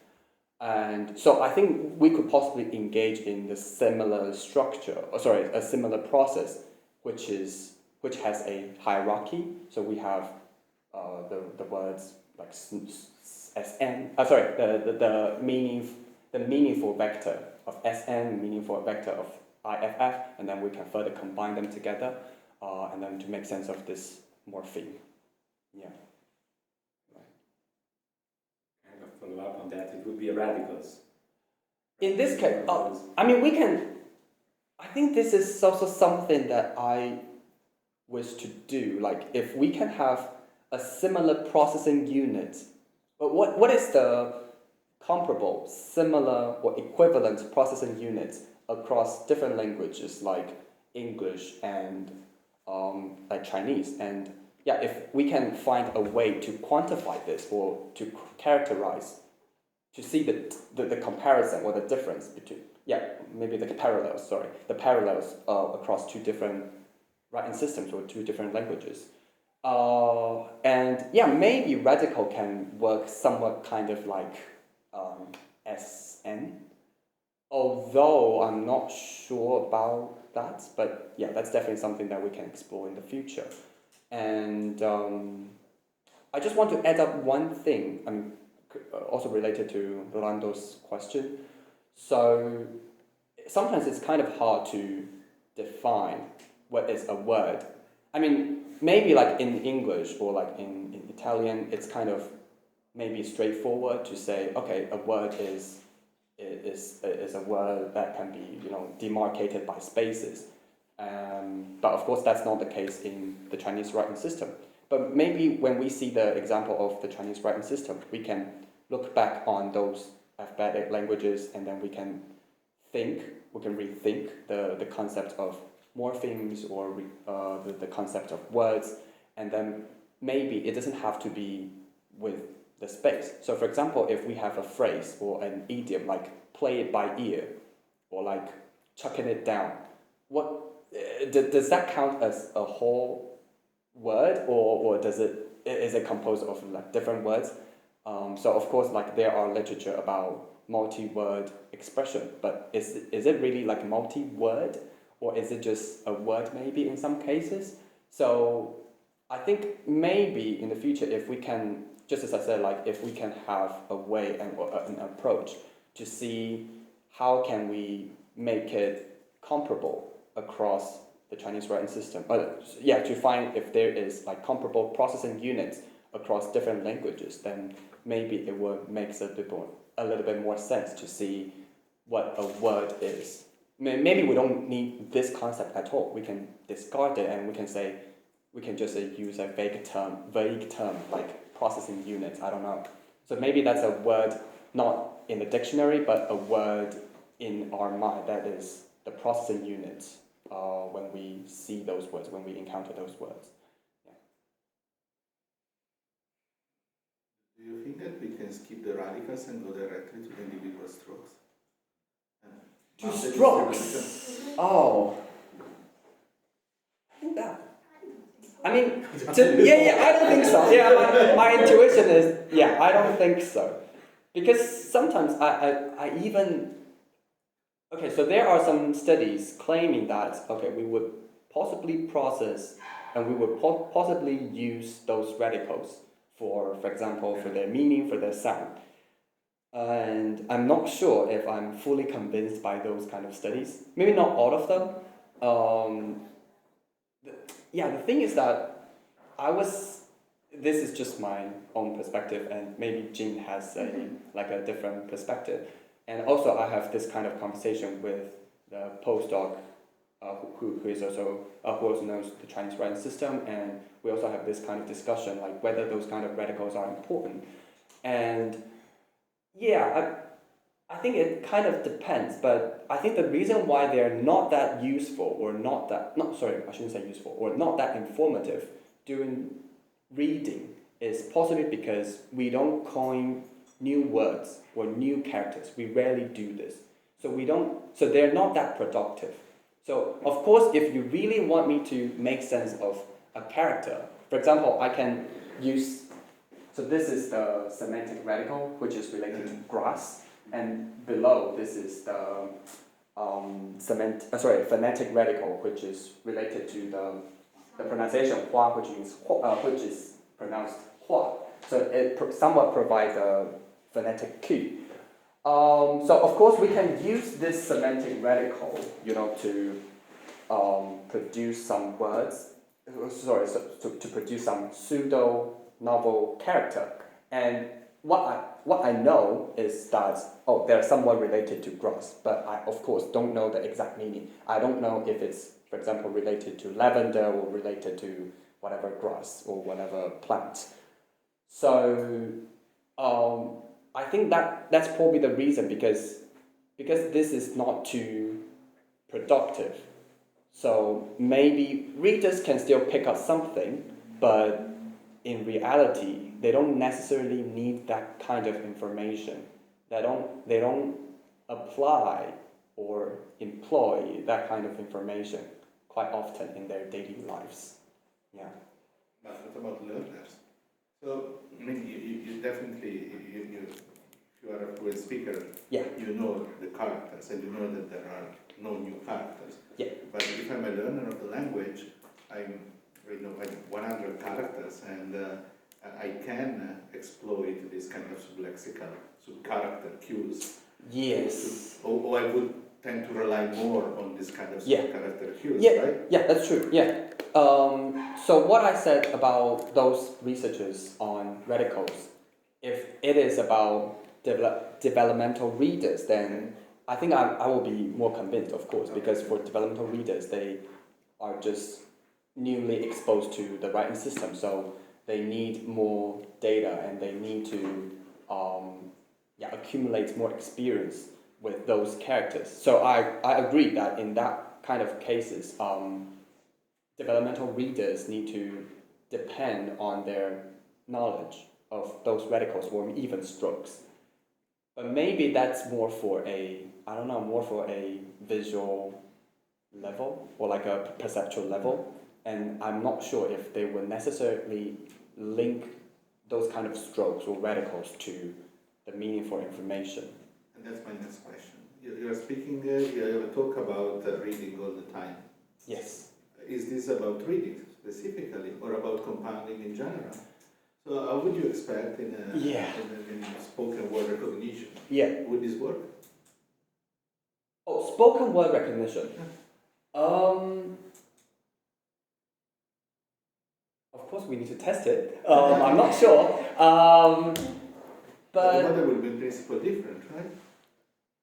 And so I think we could possibly engage in the similar structure, a similar process, which has a hierarchy. So we have the words like SN, the meaningful vector of SN, meaningful vector of IFF, and then we can further combine them together, and then to make sense of this morpheme. Yeah. Kind of follow up on that, it would be radicals. In this case, I think this is also something that I wish to do. Like, if we can have a similar processing unit, but what is the comparable, similar, or equivalent processing units across different languages like English and like Chinese? And yeah, if we can find a way to quantify this or to characterize, to see the comparison or the difference between, maybe the parallels across two different writing systems or two different languages. And maybe radical can work somewhat kind of like SN, although I'm not sure about that, but that's definitely something that we can explore in the future. And I just want to add up one thing, also related to Rolando's question. So sometimes it's kind of hard to define what is a word. Maybe like in English or like in Italian, it's kind of maybe straightforward to say, okay, a word is a word that can be demarcated by spaces. But of course, that's not the case in the Chinese writing system. But maybe when we see the example of the Chinese writing system, we can look back on those alphabetic languages, and then we can rethink the concept of morphemes or the concept of words, and then maybe it doesn't have to be with the space. So for example, if we have a phrase or an idiom like play it by ear or like chucking it down, does that count as a whole word, or is it composed of like different words? So of course, like there are literature about multi-word expression, but is it really like multi-word, or is it just a word maybe in some cases? So I think maybe in the future, if we can, just as I said, like if we can have a way and an approach to see how can we make it comparable across the Chinese writing system, to find if there is like comparable processing units across different languages, then maybe it would make a little bit more sense to see what a word is. maybe we don't need this concept at all. We can discard it and we can say, we can just use a vague term like processing units, I don't know. So maybe that's a word not in the dictionary, but a word in our mind, that is the processing unit when we see those words, when we encounter those words. Yeah. Do you think that we can skip the radicals and go directly to the individual strokes? To strokes? Oh. I think that. I mean, I don't think so. Yeah, my intuition is, I don't think so. Because sometimes I even, okay, so there are some studies claiming that, okay, we would possibly process and we would possibly use those radicals for example, for their meaning, for their sound. And I'm not sure if I'm fully convinced by those kind of studies. Maybe not all of them. The thing is that this is just my own perspective, and maybe Jin has a different perspective. And also I have this kind of conversation with the postdoc who also knows the Chinese writing system, and we also have this kind of discussion, like whether those kind of radicals are important. And I think it kind of depends, but I think the reason why they're not that useful, or not that informative during reading is possibly because we don't coin new words or new characters. We rarely do this. So they're not that productive. So of course, if you really want me to make sense of a character, for example, I can use, so this is the semantic radical, which is related to grass, and below this is the phonetic radical, which is related to the pronunciation hua, which is pronounced hua. So it somewhat provides a phonetic cue. So of course we can use this semantic radical, to produce some words, to produce some pseudo novel character. And what I know is that, they're somewhat related to grass, but I of course don't know the exact meaning. I don't know if it's, for example, related to lavender or related to whatever grass or whatever plant. So I think that's probably the reason, because this is not too productive. So maybe readers can still pick up something, but in reality, they don't necessarily need that kind of information. They don't apply or employ that kind of information quite often in their daily lives. Yeah. But what about learners? So, I mean, you definitely, if you are a fluent speaker, you know the characters, and you know that there are no new characters. Yeah. But if I'm a learner of the language, I know 100 characters, and I can exploit this kind of sublexical, sub-character cues. Yes. Or I would tend to rely more on this kind of sub-character cues, right? Yeah, that's true. Yeah. So what I said about those researchers on radicals, if it is about developmental readers, then I think I will be more convinced, of course, because for developmental readers, they are just newly exposed to the writing system, so they need more data and they need to accumulate more experience with those characters. So I agree that in that kind of cases, developmental readers need to depend on their knowledge of those radicals or even strokes. But maybe that's more for a visual level or like a perceptual level. And I'm not sure if they will necessarily link those kind of strokes or radicals to the meaningful information. And that's my next question. You are speaking, you talk about reading all the time. Yes. Is this about reading specifically, or about compounding in general? So how would you expect in spoken word recognition? Yeah. Would this work? Oh, spoken word recognition. Of course, we need to test it. I'm not sure. But the model will be in principle different, right?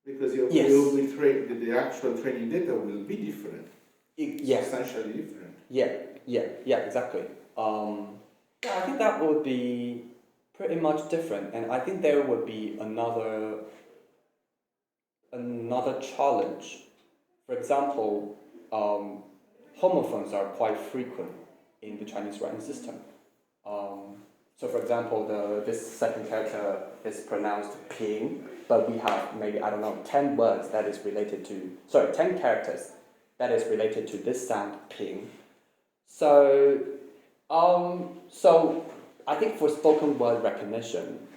Because Yes. you will train, the actual training data will be different, Yeah. substantially different. Yeah, exactly. Yeah, I think that would be pretty much different, and I think there would be another challenge. For example, homophones are quite frequent in the Chinese writing system. So for example, this second character is pronounced ping, but we have maybe, I don't know, 10 words that is related to, 10 characters that is related to this sound ping. So I think for spoken word recognition,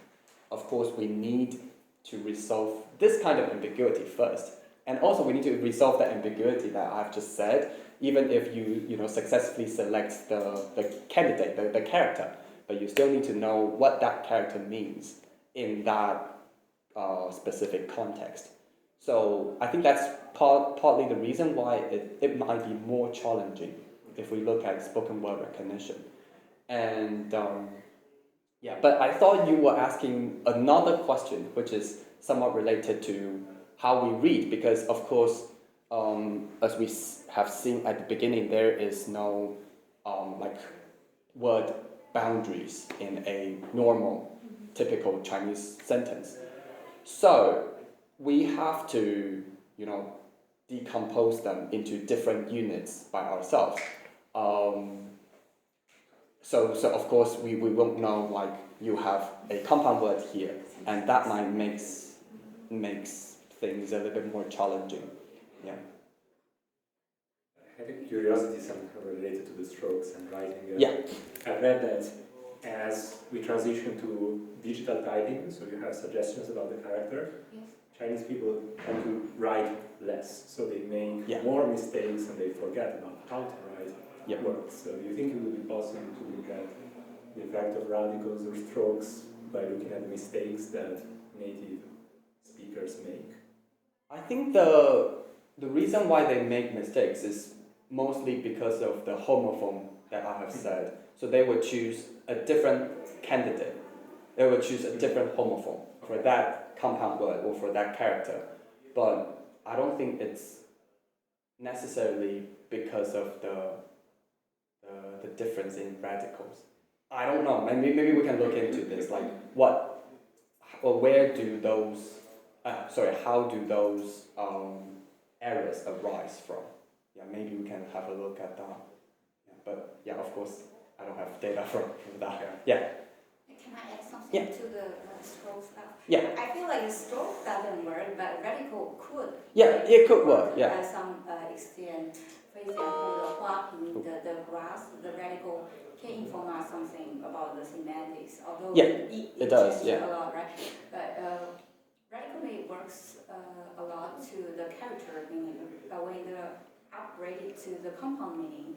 of course, we need to resolve this kind of ambiguity first. And also we need to resolve that ambiguity that I've just said, even if you successfully select the candidate, the character, but you still need to know what that character means in that specific context. So I think that's partly the reason why it might be more challenging if we look at spoken word recognition. And yeah, but I thought you were asking another question, which is somewhat related to how we read, because of course, as we have seen at the beginning, there is no like word boundaries in a normal, typical Chinese sentence. So we have to, decompose them into different units by ourselves. So of course we won't know, like, you have a compound word here, and that might makes things a little bit more challenging. Yeah. I had a curiosity somehow related to the strokes and writing. Yeah. I read that as we transition to digital typing, so you have suggestions about the character, Yes. Chinese people tend to write less, so they make more mistakes and they forget about how to write words. So do you think it would be possible to look at the effect of radicals or strokes by looking at the mistakes that native speakers make? I think the reason why they make mistakes is mostly because of the homophone that I have said. So they would choose a different candidate. They would choose a different homophone for that compound word or for that character. But I don't think it's necessarily because of the difference in radicals. I don't know. Maybe we can look into this. Like where do those? How do those errors arise from? Yeah, maybe we can have a look at that. Yeah, but yeah, of course, I don't have data from that. Yeah. Can I add something to the stroke stuff? Yeah. I feel like stroke doesn't work, but radical could. Yeah, it could work. Yeah. Some extent. For example, the huaping, the grass, the radical can inform us something about the semantics, although it does. changes Yeah. a lot, right? But radically works a lot to the character meaning, but when the upgraded to the compound meaning,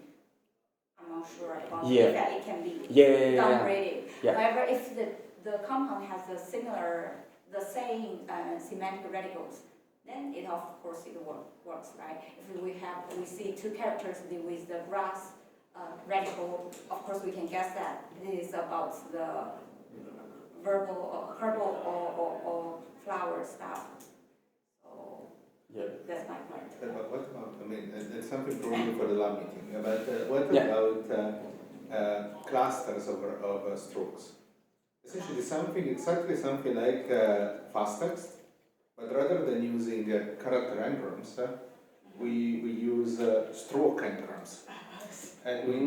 I'm not sure about that it can be downgraded. Yeah. However, if the compound has the same semantic radicals, then it of course it works, right? If we see two characters with the grass radical, of course we can guess that it is about the verbal or herbal or flower stuff. So that's my point. But what about, it's something probably for the lab meeting, but what about clusters of strokes? Essentially exactly something like fast text, but rather than using character engrams, we use stroke engrams. And we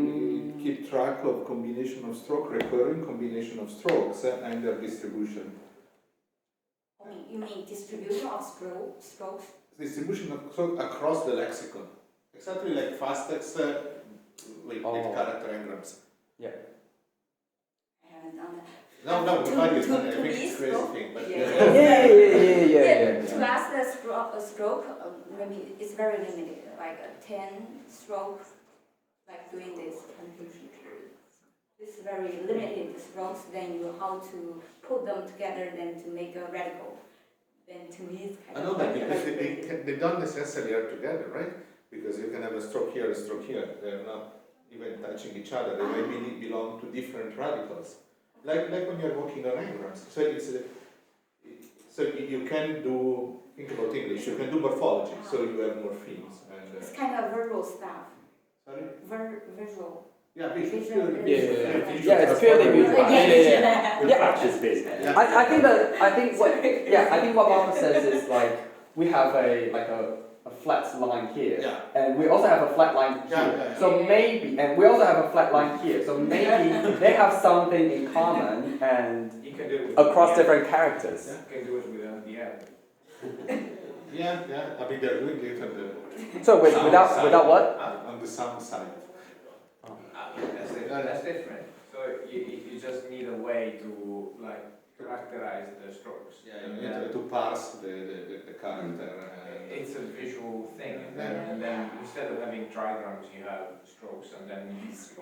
keep track of combination of recurring combination of strokes and their distribution. You mean distribution of strokes? Distribution of strokes across the lexicon. Exactly like fast text with character engrams. Yeah. I haven't done that. No, to I think it's crazy thing, but Yeah. To ask the stroke, maybe it's very limited, like a 10 stroke, like doing this confusion period. It's very limited strokes, then you how to put them together, then to make a radical. Then to me it's kind I know that because they don't necessarily are together, right? Because you can have a stroke here, a stroke here. They're not even touching each other. They maybe belong to different radicals. Like when you're working on engrams. So So you can do, think about English, you can do morphology, so you have morphemes. And, It's kind of visual stuff. sorry? Visual. Yeah, visual. Visual. Yeah, it's purely visual. With Yeah. practice basically. Yeah. I think what Martha says is like we have a flat line here, Yeah. and we also have a flat line here. Yeah. So maybe, and we also have a flat line here. So maybe they have something in common and You can do it with across the different characters. You can do it with the end. Yeah. I mean, they're doing it on the So sound without side. what? On the sound side. That's different. So you just need a way to like characterize the strokes. Yeah, you need to parse the character. It's a visual thing, and then instead of having trigrams, you have strokes, and then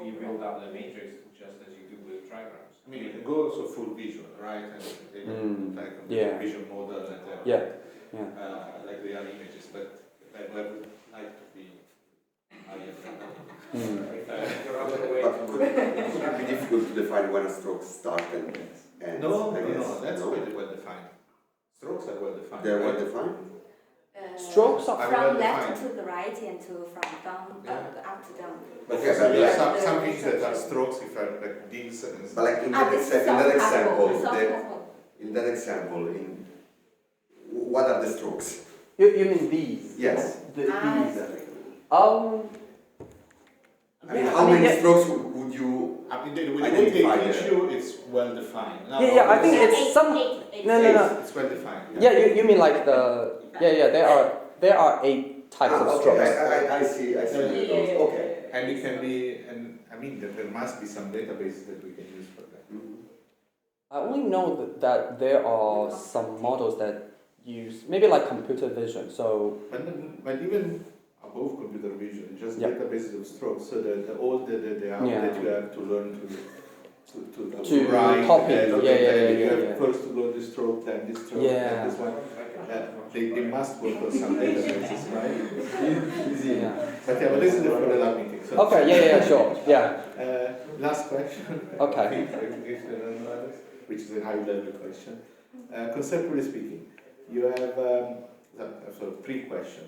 you build up the matrix just as you do with trigrams. I mean, you can go also full visual, right? And they like Yeah. visual model and like they are images, but I would like to be higher than that. Your other way But to could it be difficult to define when a stroke starts and ends? No, I guess? that's No? quite well defined. Strokes are well defined. They're well right? defined? Strokes are Are From well left defined. to the right and to from down up to down. But Okay, there but are like- some things that are strokes if are like these and But like in Ah, that, this is in that soft example, couple. in that example, what are the strokes? You mean these? Yes. These. I mean, Yeah, how many yeah. strokes would you? I mean, with the Identify issue, it's well defined. Now, Yeah, I think it's some. No. It's well defined. Yeah, you mean like the there are 8 types of Okay, strokes. I see. Okay. And it can be, and I mean, there must be some database that we can use for that. I only know that there are some models that use maybe like computer vision. So But even above computer vision, just Yeah. databases of strokes, so that all the app Yeah. that you have to learn to To write, copy. you have Yeah. first to go this stroke, then this stroke, Yeah. then this one. They must work on some databases, right? yeah. But yeah, but this is for the lab meeting. So. Okay. Yeah. Sure. Yeah. Last question. Okay. If there are no others, which is a high level question. Conceptually speaking, you have pre-question.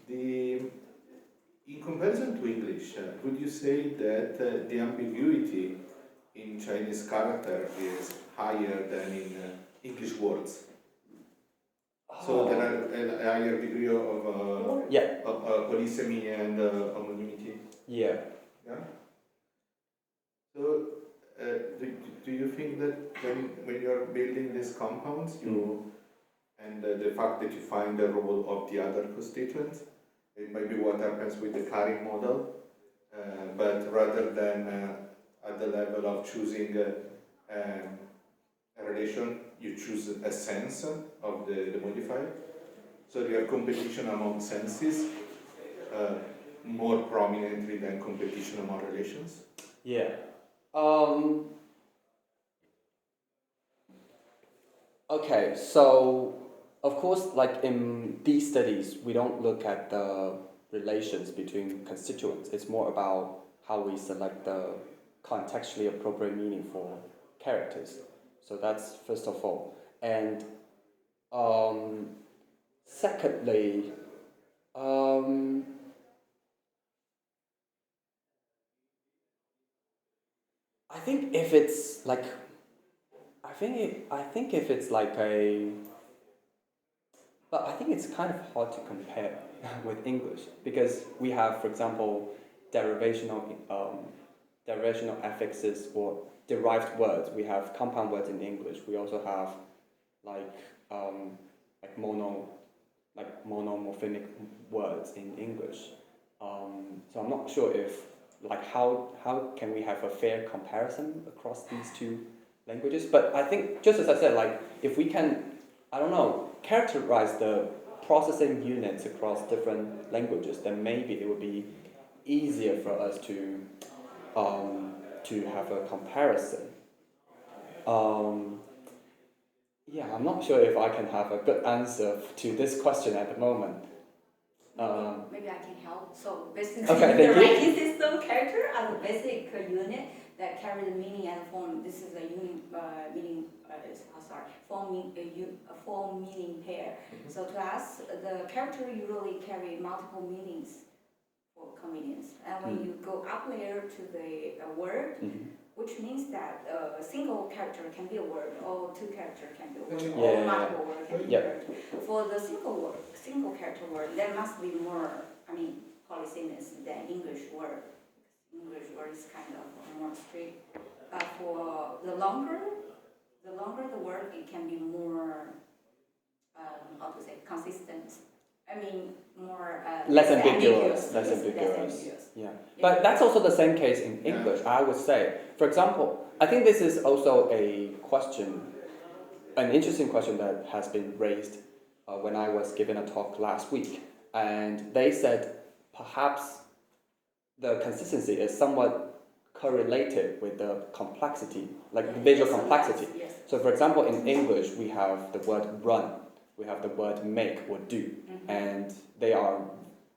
In comparison to English, would you say that the ambiguity in Chinese character is higher than in English words? So there are a higher degree of polysemy and homonymity. Yeah. Yeah. So, do you think that when you're building these compounds, and the fact that you find the role of the other constituents, it might be what happens with the Karim model, but rather than at the level of choosing a relation, you choose a sense of the modifier. So you have competition among senses more prominently than competition among relations. Yeah. Okay, so of course, like in these studies, we don't look at the relations between constituents. It's more about how we select the contextually appropriate meaning for characters. So that's first of all. And secondly, I think if it's like, I think if it's like but I think it's kind of hard to compare with English because we have, for example, derivational affixes or derived words. We have compound words in English. We also have like monomorphic words in English. So I'm not sure if like how can we have a fair comparison across these two languages? But I think just as I said, like if we can, I don't know, characterize the processing units across different languages, then maybe it would be easier for us to have a comparison. Yeah, I'm not sure if I can have a good answer to this question at the moment. Maybe I can help. So basically, Okay, the thank you. ranking system character are the basic unit that carry the meaning and form. This is a form meaning pair. So to us, the character usually carry multiple meanings for convenience. And when you go up layer to the word, which means that a single character can be a word, or two character can be a word, or multiple word can be a word. For the single character word, there must be more, polysemous than English word. English word is kind of more strict. For the longer the word, it can be more, consistent. More less ambiguous. Yeah, but that's also the same case in English, I would say. For example, I think this is also an interesting question that has been raised when I was giving a talk last week, and they said perhaps the consistency is somewhat correlated with the complexity, like visual complexity. Yes. So for example, in English, we have the word run, we have the word make or do, and they are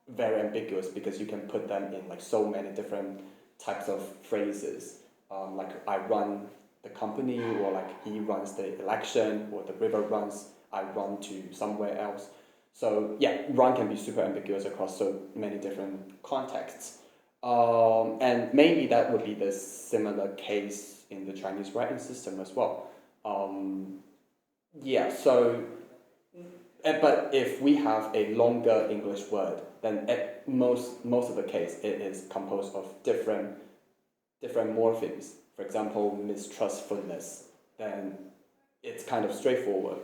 very ambiguous because you can put them in like so many different types of phrases, like I run the company, or like he runs the election, or the river runs, I run to somewhere else. So yeah, run can be super ambiguous across so many different contexts. And maybe that would be the similar case in the Chinese writing system as well. But if we have a longer English word, then at most of the case it is composed of different morphemes. For example, mistrustfulness, then it's kind of straightforward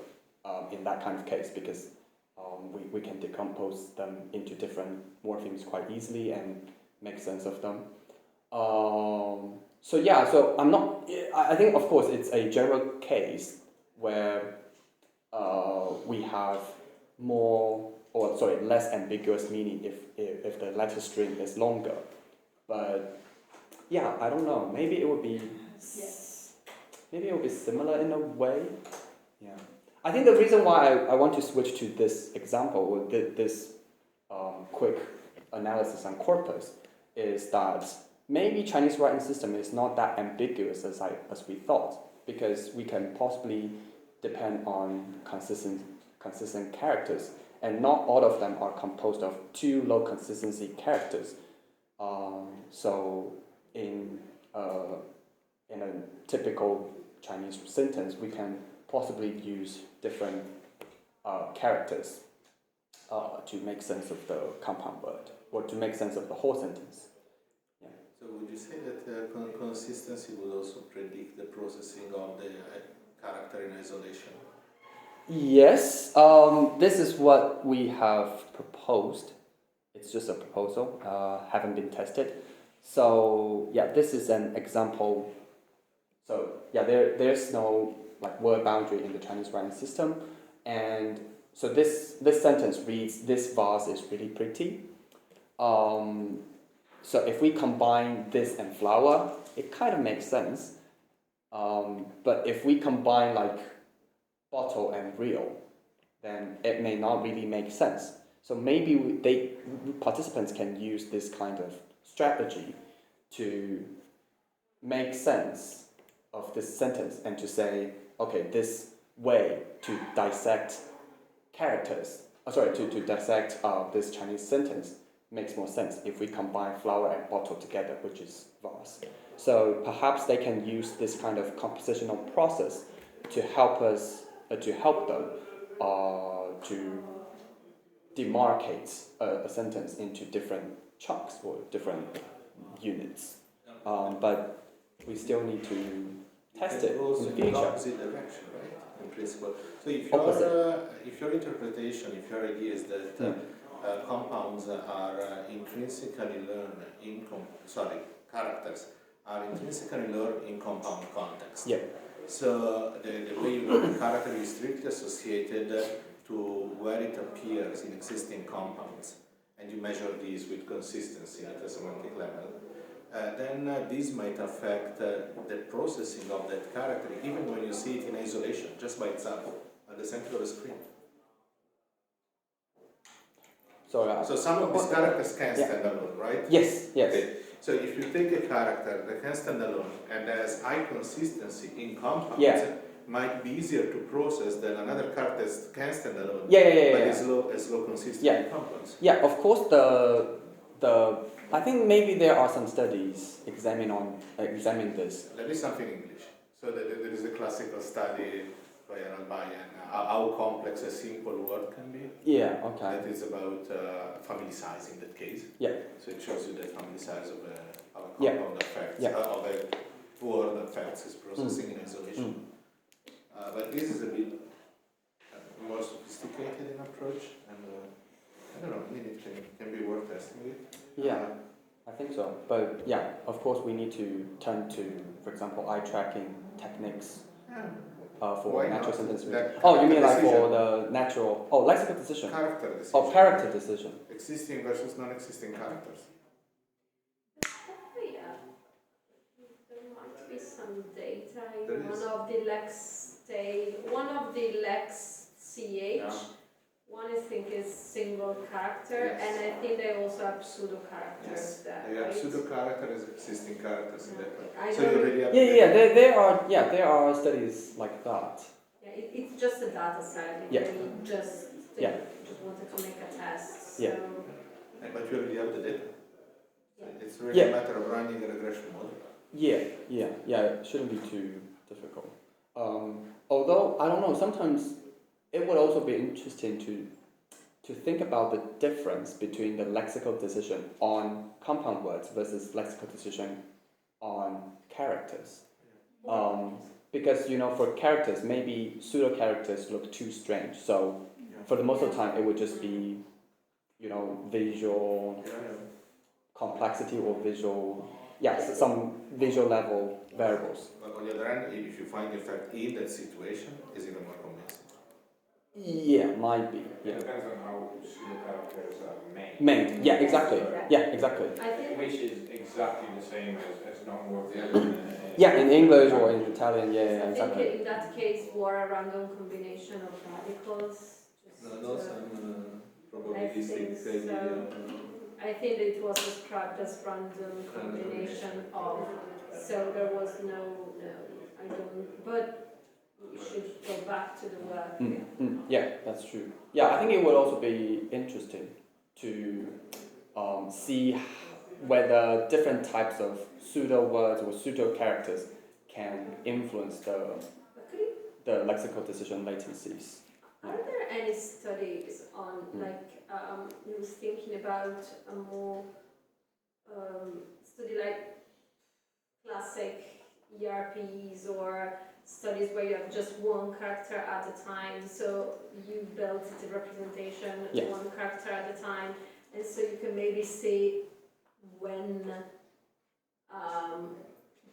in that kind of case, because we can decompose them into different morphemes quite easily and make sense of them. So I'm not. I think of course it's a general case where we have less ambiguous meaning if the letter string is longer. But yeah, I don't know. Maybe it would be similar in a way. Yeah. I think the reason why I want to switch to this example, or this quick analysis on corpus, is that maybe Chinese writing system is not that ambiguous as we thought, because we can possibly depend on consistent characters, and not all of them are composed of two low consistency characters. So in a typical Chinese sentence, we can possibly use different characters to make sense of the compound word, or to make sense of the whole sentence. Yeah. So would you say that consistency would also predict the processing of the character in isolation? Yes, this is what we have proposed. It's just a proposal, haven't been tested. So yeah, this is an example. So yeah, there's no like word boundary in the Chinese writing system, and so this sentence reads, "This vase is really pretty." So if we combine this and flower, it kind of makes sense. But if we combine like bottle and real, then it may not really make sense. So maybe participants can use this kind of strategy to make sense of this sentence, and to say, okay, this way to dissect characters, to dissect this Chinese sentence makes more sense if we combine flower and bottle together, which is vase. So perhaps they can use this kind of compositional process to help them to demarcate a sentence into different chunks or different units. But we still need to test it in the future. Opposite direction, right? In principle. So if your interpretation, if your idea is that compounds are intrinsically learned characters are intrinsically learned in compound context. Yeah. So the way you learn a character is strictly associated to where it appears in existing compounds, and you measure these with consistency at a semantic level. Then this might affect the processing of that character, even when you see it in isolation, just by itself, at the center of the screen. So some of these characters can stand alone, right? Yes. Okay. So if you take a character that can stand alone and has high consistency in compounds, Yeah. might be easier to process than another character that can stand alone, Yeah, but yeah. is low consistency Yeah. in compounds. Yeah, of course. I think maybe there are some studies examining this. Let me something in English. So there is a classical study by how complex a simple word can be. Yeah. Okay. That is about family size in that case. Yeah. So it shows you that family size of a Yeah. compound affects, Yeah. of a word affects its processing in isolation. But this is a bit more sophisticated in approach, and I don't know, I mean, it can be worth testing it. Yeah, I think so. But yeah, of course, we need to turn to, for example, eye tracking techniques for Why natural not? sentence That reading. Oh, you mean like decision. for the natural? Oh, lexical decision. Character decision. Oh, character decision. Existing versus non-existing characters. Yeah. There might be some data There in is. one of the lex ch. One I think is single character, Yes. and I think they also have pseudo characters there. They have right? pseudo characters, existing characters in that way. I So don't- you already have. There are studies like that. Yeah, it's just a data set. Yeah. We just wanted to make a test. So Yeah. But you already have the data. Yeah. It's really Yeah. a matter of running a regression model. Yeah. It shouldn't be too difficult. Although I don't know, sometimes it would also be interesting to think about the difference between the lexical decision on compound words versus lexical decision on characters. Because for characters, maybe pseudo characters look too strange. So for the most of the time, it would just be visual complexity or visual, some visual level variables. But on the other hand, if you find the effect in that situation, is even more convincing. Yeah, might be. It Yeah. depends on how pseudo characters are made. Main. Yeah, exactly. Yeah, exactly. I think Which is exactly the same as non-word. Yeah, in English or in Italian. Yeah, I think exactly. in that case, more a random combination of radicals. Some probabilistic idea. I think it was described as random combination of, so there was no, I don't, but we should go back to the work. Yeah, that's true. Yeah, I think it would also be interesting to see whether different types of pseudo words or pseudo characters can influence But could you, the lexical decision latencies. are there any studies on, I was thinking about a more study like classic ERPs or studies where you have just one character at a time, so you build the representation one character at a time, and so you can maybe see when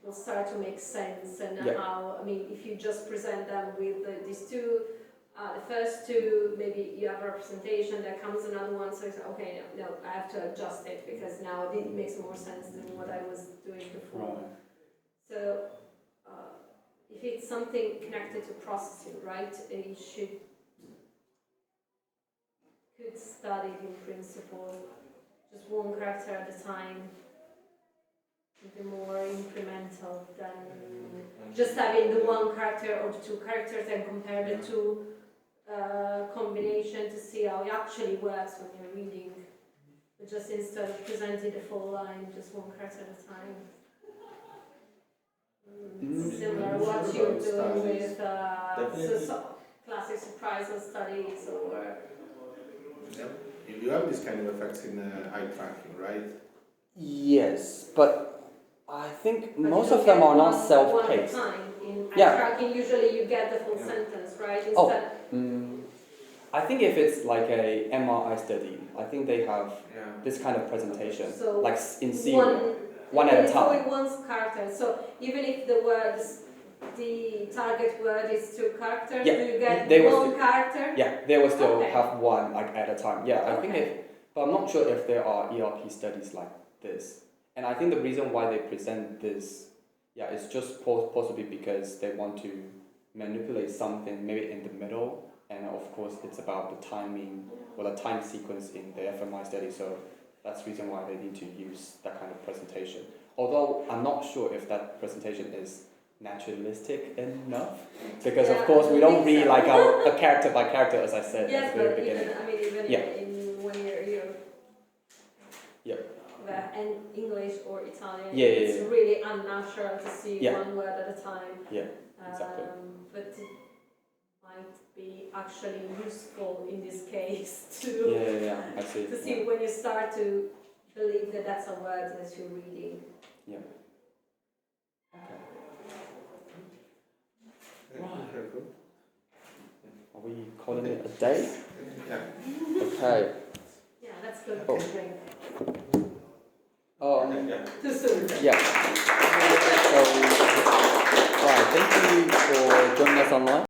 will start to make sense and how, if you just present them with these two, the first two, maybe you have a representation, there comes another one, so it's okay, no, I have to adjust it because now it makes more sense than what I was doing before. So, if it's something connected to processing, right, you could study it in principle, just one character at a time, be more incremental than just having the one character or the two characters and compare the two combination to see how it actually works when you're reading. But just instead of presenting the full line, just one character at a time. Similar what you're doing with classic surprisal studies or... You have this kind of effects in eye tracking, right? Yes, but I think But most you of them get are not one self-paced. at a time. In Yeah. tracking, usually you get the full sentence, right? Instead, I think if it's like a MRI study, I think they have this kind of presentation, So like in serial, one at a it's time. only one character. So even if the target word is two characters, do you get they will one character? Yeah, they will still Okay. have one like at a time. Yeah, I think Okay. but I'm not sure if there are ERP studies like this. And I think the reason why they present this, is just possibly because they want to manipulate something maybe in the middle, and of course it's about the timing or the time sequence in the FMI study. So that's the reason why they need to use that kind of presentation. Although I'm not sure if that presentation is naturalistic enough, because of course we don't read like a character by character, as I said Yes, at the very but beginning. even, I mean, even Yeah. in when you're and English or Italian, Yeah, yeah, it's yeah. really unnatural to see Yeah. one word at a time. Yeah, exactly. But it might be actually useful in this case Yeah, I see. to see when you start to believe that that's a word that you're reading. Yeah. Okay. Very good. Are we calling it a day? Yeah. Okay. Yeah, that's good. Oh. Too soon. Yeah. So, right, thank you for joining us online.